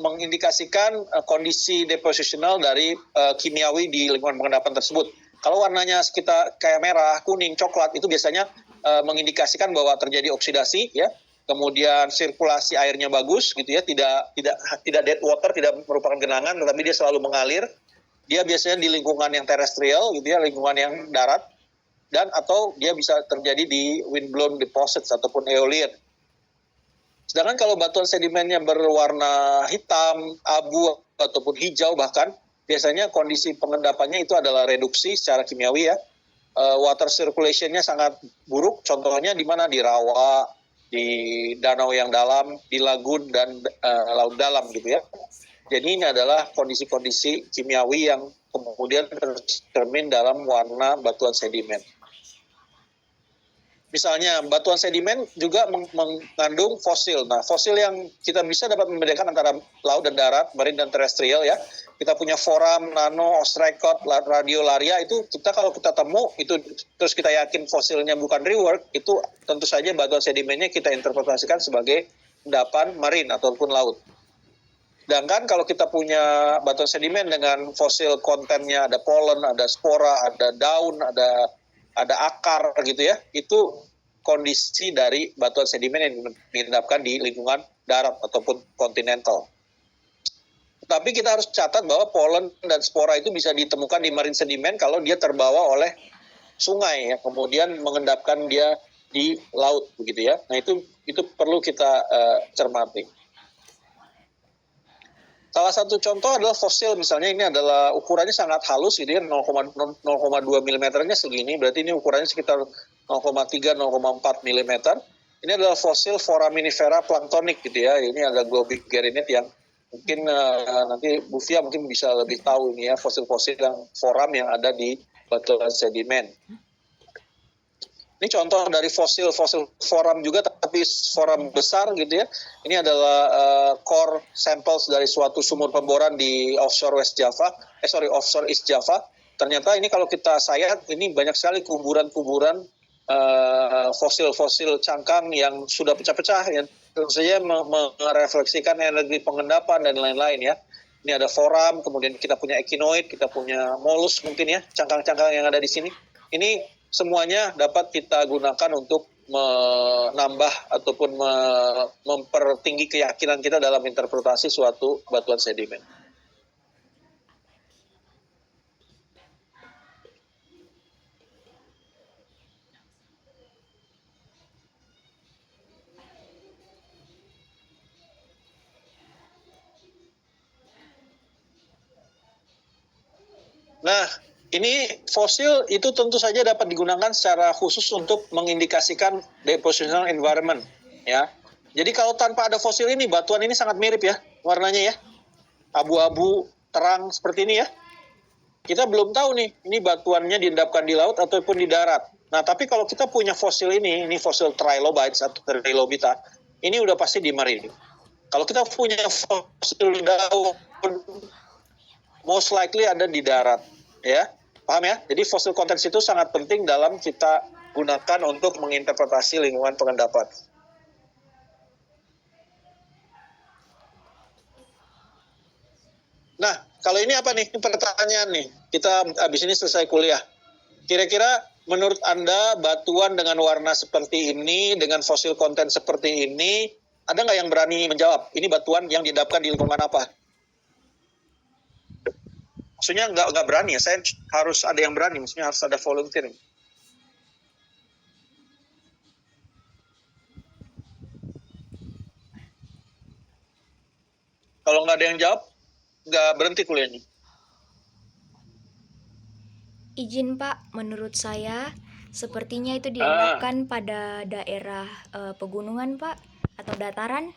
mengindikasikan kondisi depositional dari kimiawi di lingkungan pengendapan tersebut. Kalau warnanya sekitar kayak merah, kuning, coklat itu biasanya mengindikasikan bahwa terjadi oksidasi, ya. Kemudian sirkulasi airnya bagus gitu, ya, tidak dead water, tidak merupakan genangan, tetapi dia selalu mengalir. dia biasanya di lingkungan yang terestrial gitu ya, lingkungan yang darat, dan atau dia bisa terjadi di windblown deposits ataupun eolian. Sedangkan kalau batuan sedimennya berwarna hitam, abu ataupun hijau bahkan, biasanya kondisi pengendapannya itu adalah reduksi secara kimiawi ya. Water circulation-nya sangat buruk, contohnya di mana? Di rawa, di danau yang dalam, di lagun dan laut dalam gitu ya. Jadi ini adalah kondisi-kondisi kimiawi yang kemudian tercermin dalam warna batuan sedimen. Misalnya batuan sedimen juga mengandung fosil. Nah, fosil yang kita bisa dapat membedakan antara laut dan darat, marine dan terestrial ya. Kita punya foram, nano, ostrakot, radiolaria itu kalau kita temu itu terus kita yakin fosilnya bukan rework, itu tentu saja batuan sedimennya kita interpretasikan sebagai endapan marine ataupun laut. Sedangkan kalau kita punya batuan sedimen dengan fosil kontennya ada polen, ada spora, ada daun, ada akar gitu ya, itu kondisi dari batuan sedimen yang diendapkan di lingkungan darat ataupun kontinental. Tapi kita harus catat bahwa polen dan spora itu bisa ditemukan di marine sedimen kalau dia terbawa oleh sungai ya, kemudian mengendapkan dia di laut begitu ya. Nah itu perlu kita cermati. Salah satu contoh adalah fosil, misalnya ini adalah ukurannya sangat halus gitu ya, 0,2 mm-nya segini, berarti ini ukurannya sekitar 0,3-0,4 mm. Ini adalah fosil foraminifera planktonik gitu ya, ini ada globigerinid yang mungkin nanti Bu Fia mungkin bisa lebih tahu ini ya, fosil-fosil yang foram yang ada di batuan sedimen. Ini contoh dari fosil foram juga, tapi foram besar gitu ya. Ini adalah core samples dari suatu sumur pemboran di offshore East Java. Ternyata ini kalau kita sayat, ini banyak sekali kuburan-kuburan fosil-fosil cangkang yang sudah pecah-pecah, yang tentu saja merefleksikan energi pengendapan dan lain-lain ya. Ini ada foram, kemudian kita punya echinoid, kita punya molus mungkin ya, cangkang-cangkang yang ada di sini. Ini semuanya dapat kita gunakan untuk menambah ataupun mempertinggi keyakinan kita dalam interpretasi suatu batuan sedimen. Nah, ini fosil itu tentu saja dapat digunakan secara khusus untuk mengindikasikan depositional environment, ya. Jadi kalau tanpa ada fosil ini, batuan ini sangat mirip ya warnanya ya, abu-abu terang seperti ini ya. Kita belum tahu nih, ini batuannya diendapkan di laut ataupun di darat. Nah, tapi kalau kita punya fosil ini fosil trilobites atau trilobita, ini udah pasti di marine. Kalau kita punya fosil daun, most likely ada di darat, ya. Paham ya? Jadi fossil contents itu sangat penting dalam kita gunakan untuk menginterpretasi lingkungan pengendapan. Nah, kalau ini apa nih? Ini pertanyaan nih. Kita habis ini selesai kuliah. Kira-kira menurut Anda batuan dengan warna seperti ini, dengan fosil konten seperti ini, ada nggak yang berani menjawab? Ini batuan yang diendapkan di lingkungan apa? Maksudnya nggak berani ya, saya harus ada yang berani, maksudnya harus ada volunteering. Kalau nggak ada yang jawab, nggak berhenti kuliahnya. Izin Pak, menurut saya sepertinya itu diendapkan pada daerah pegunungan Pak, atau dataran.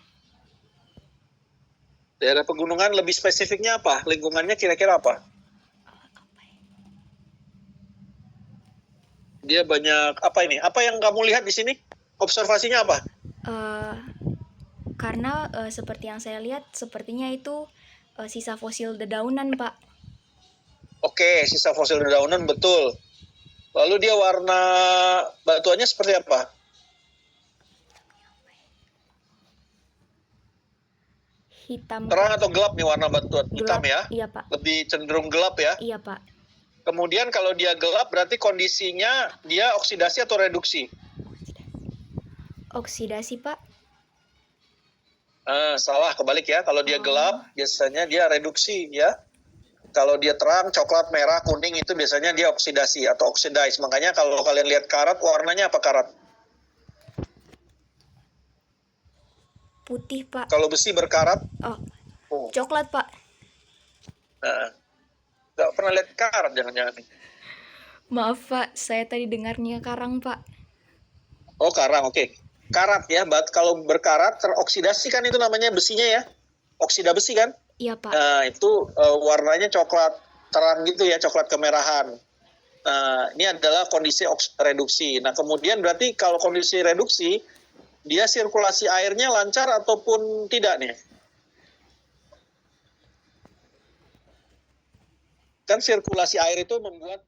Daerah pegunungan lebih spesifiknya apa? Lingkungannya kira-kira apa? Dia banyak apa ini? Apa yang kamu lihat di sini? Observasinya apa? Karena seperti yang saya lihat, sepertinya itu sisa fosil dedaunan, Pak. Oke, sisa fosil dedaunan betul. Lalu dia warna batuannya seperti apa? Hitam. Terang atau gelap nih warna batuan? Hitam Gelap, ya? Iya, Pak. Lebih cenderung gelap ya? Iya, Pak. Kemudian kalau dia gelap berarti kondisinya dia oksidasi atau reduksi? Oksidasi, Pak. Salah, kebalik ya. Kalau dia gelap biasanya dia reduksi ya. Kalau dia terang, coklat, merah, kuning itu biasanya dia oksidasi atau oxidize. Makanya kalau kalian lihat karat, warnanya apa karat? Putih, Pak. Kalau besi berkarat, Oh, coklat, Pak. nah, nggak pernah lihat karat jangan-jangan. Maaf, Pak. Saya tadi dengarnya karang, Pak. Oh, karang, oke. Karat ya, kalau berkarat teroksidasi kan itu namanya besinya ya. Oksida besi kan? Iya, Pak. Nah, itu warnanya coklat terang gitu ya, coklat kemerahan. Nah, ini adalah kondisi reduksi. Nah, kemudian berarti kalau kondisi reduksi, dia sirkulasi airnya lancar ataupun tidak nih? Kan sirkulasi air itu membuat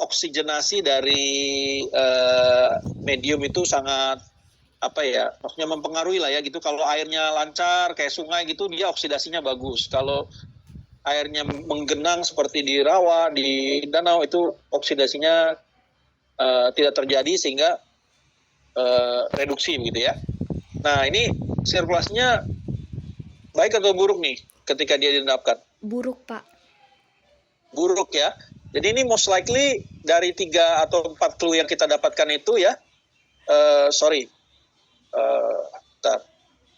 oksigenasi dari medium itu sangat maksudnya mempengaruhi lah ya gitu. Kalau airnya lancar kayak sungai gitu, dia oksidasinya bagus. Kalau airnya menggenang seperti di rawa, di danau, itu oksidasinya tidak terjadi sehingga reduksi gitu ya. Nah, ini sirkulasinya baik atau buruk nih ketika dia diendapkan? Buruk, Pak. Buruk ya. Jadi ini most likely dari 3 atau 4 clue yang kita dapatkan itu ya,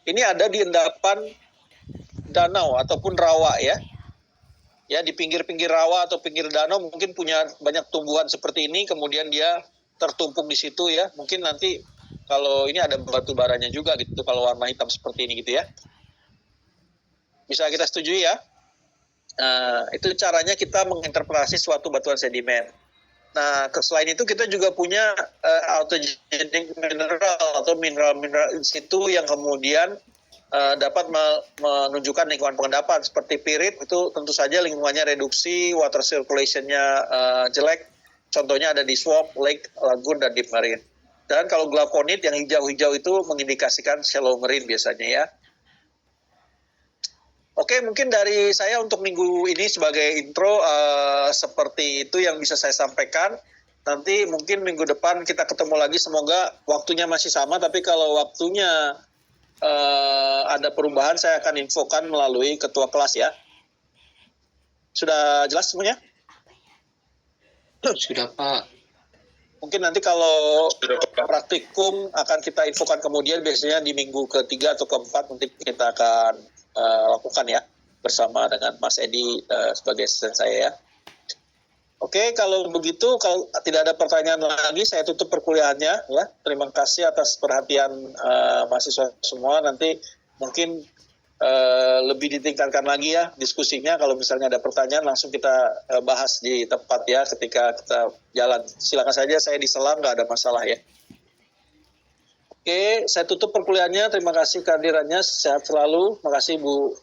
ini ada di endapan danau ataupun rawa ya. Ya, di pinggir-pinggir rawa atau pinggir danau mungkin punya banyak tumbuhan seperti ini, kemudian dia tertumpuk di situ ya. Mungkin nanti kalau ini ada batu baranya juga gitu kalau warna hitam seperti ini gitu ya. Bisa kita setujui ya? Itu caranya kita menginterpretasi suatu batuan sedimen. Nah, selain itu kita juga punya autogenic mineral atau mineral-mineral in situ yang kemudian dapat menunjukkan lingkungan pengendapan. Seperti pirit itu tentu saja lingkungannya reduksi, water circulation-nya jelek. Contohnya ada di swamp, lake, lagoon, dan deep marine. Dan kalau glauconite yang hijau-hijau itu mengindikasikan shallow marine biasanya ya. Oke, mungkin dari saya untuk minggu ini sebagai intro seperti itu yang bisa saya sampaikan. Nanti mungkin minggu depan kita ketemu lagi, semoga waktunya masih sama, tapi kalau waktunya ada perubahan saya akan infokan melalui ketua kelas ya. Sudah jelas semuanya? Sudah, Pak. Mungkin nanti kalau praktikum akan kita infokan kemudian, biasanya di minggu ketiga atau keempat nanti kita akan lakukan ya bersama dengan Mas Edi sebagai asisten saya ya. Oke, kalau begitu, kalau tidak ada pertanyaan lagi, saya tutup perkuliahannya ya. Terima kasih atas perhatian mahasiswa semua. Nanti mungkin lebih ditingkatkan lagi ya diskusinya. Kalau misalnya ada pertanyaan, langsung kita bahas di tempat ya ketika kita jalan. Silakan saja, saya di selang, nggak ada masalah ya. Oke, saya tutup perkuliahannya. Terima kasih kehadirannya. Sehat selalu. Terima kasih Bu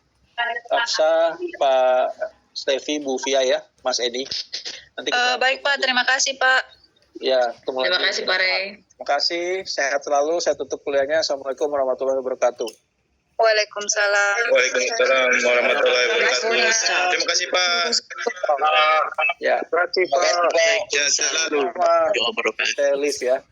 Aksa, Pak Stevi, Bu Fia ya, Mas Edi. Nanti baik Pak, terima kasih Pak. Ya, Terima kasih Pak Rey. Terima kasih. Sehat selalu. Saya tutup kuliahnya. Assalamualaikum warahmatullahi wabarakatuh. Waalaikumsalam. Waalaikumsalam warahmatullahi wabarakatuh. Terima kasih, Pak. Ya, terima kasih Pak. Ya, selalu. Saya live ya.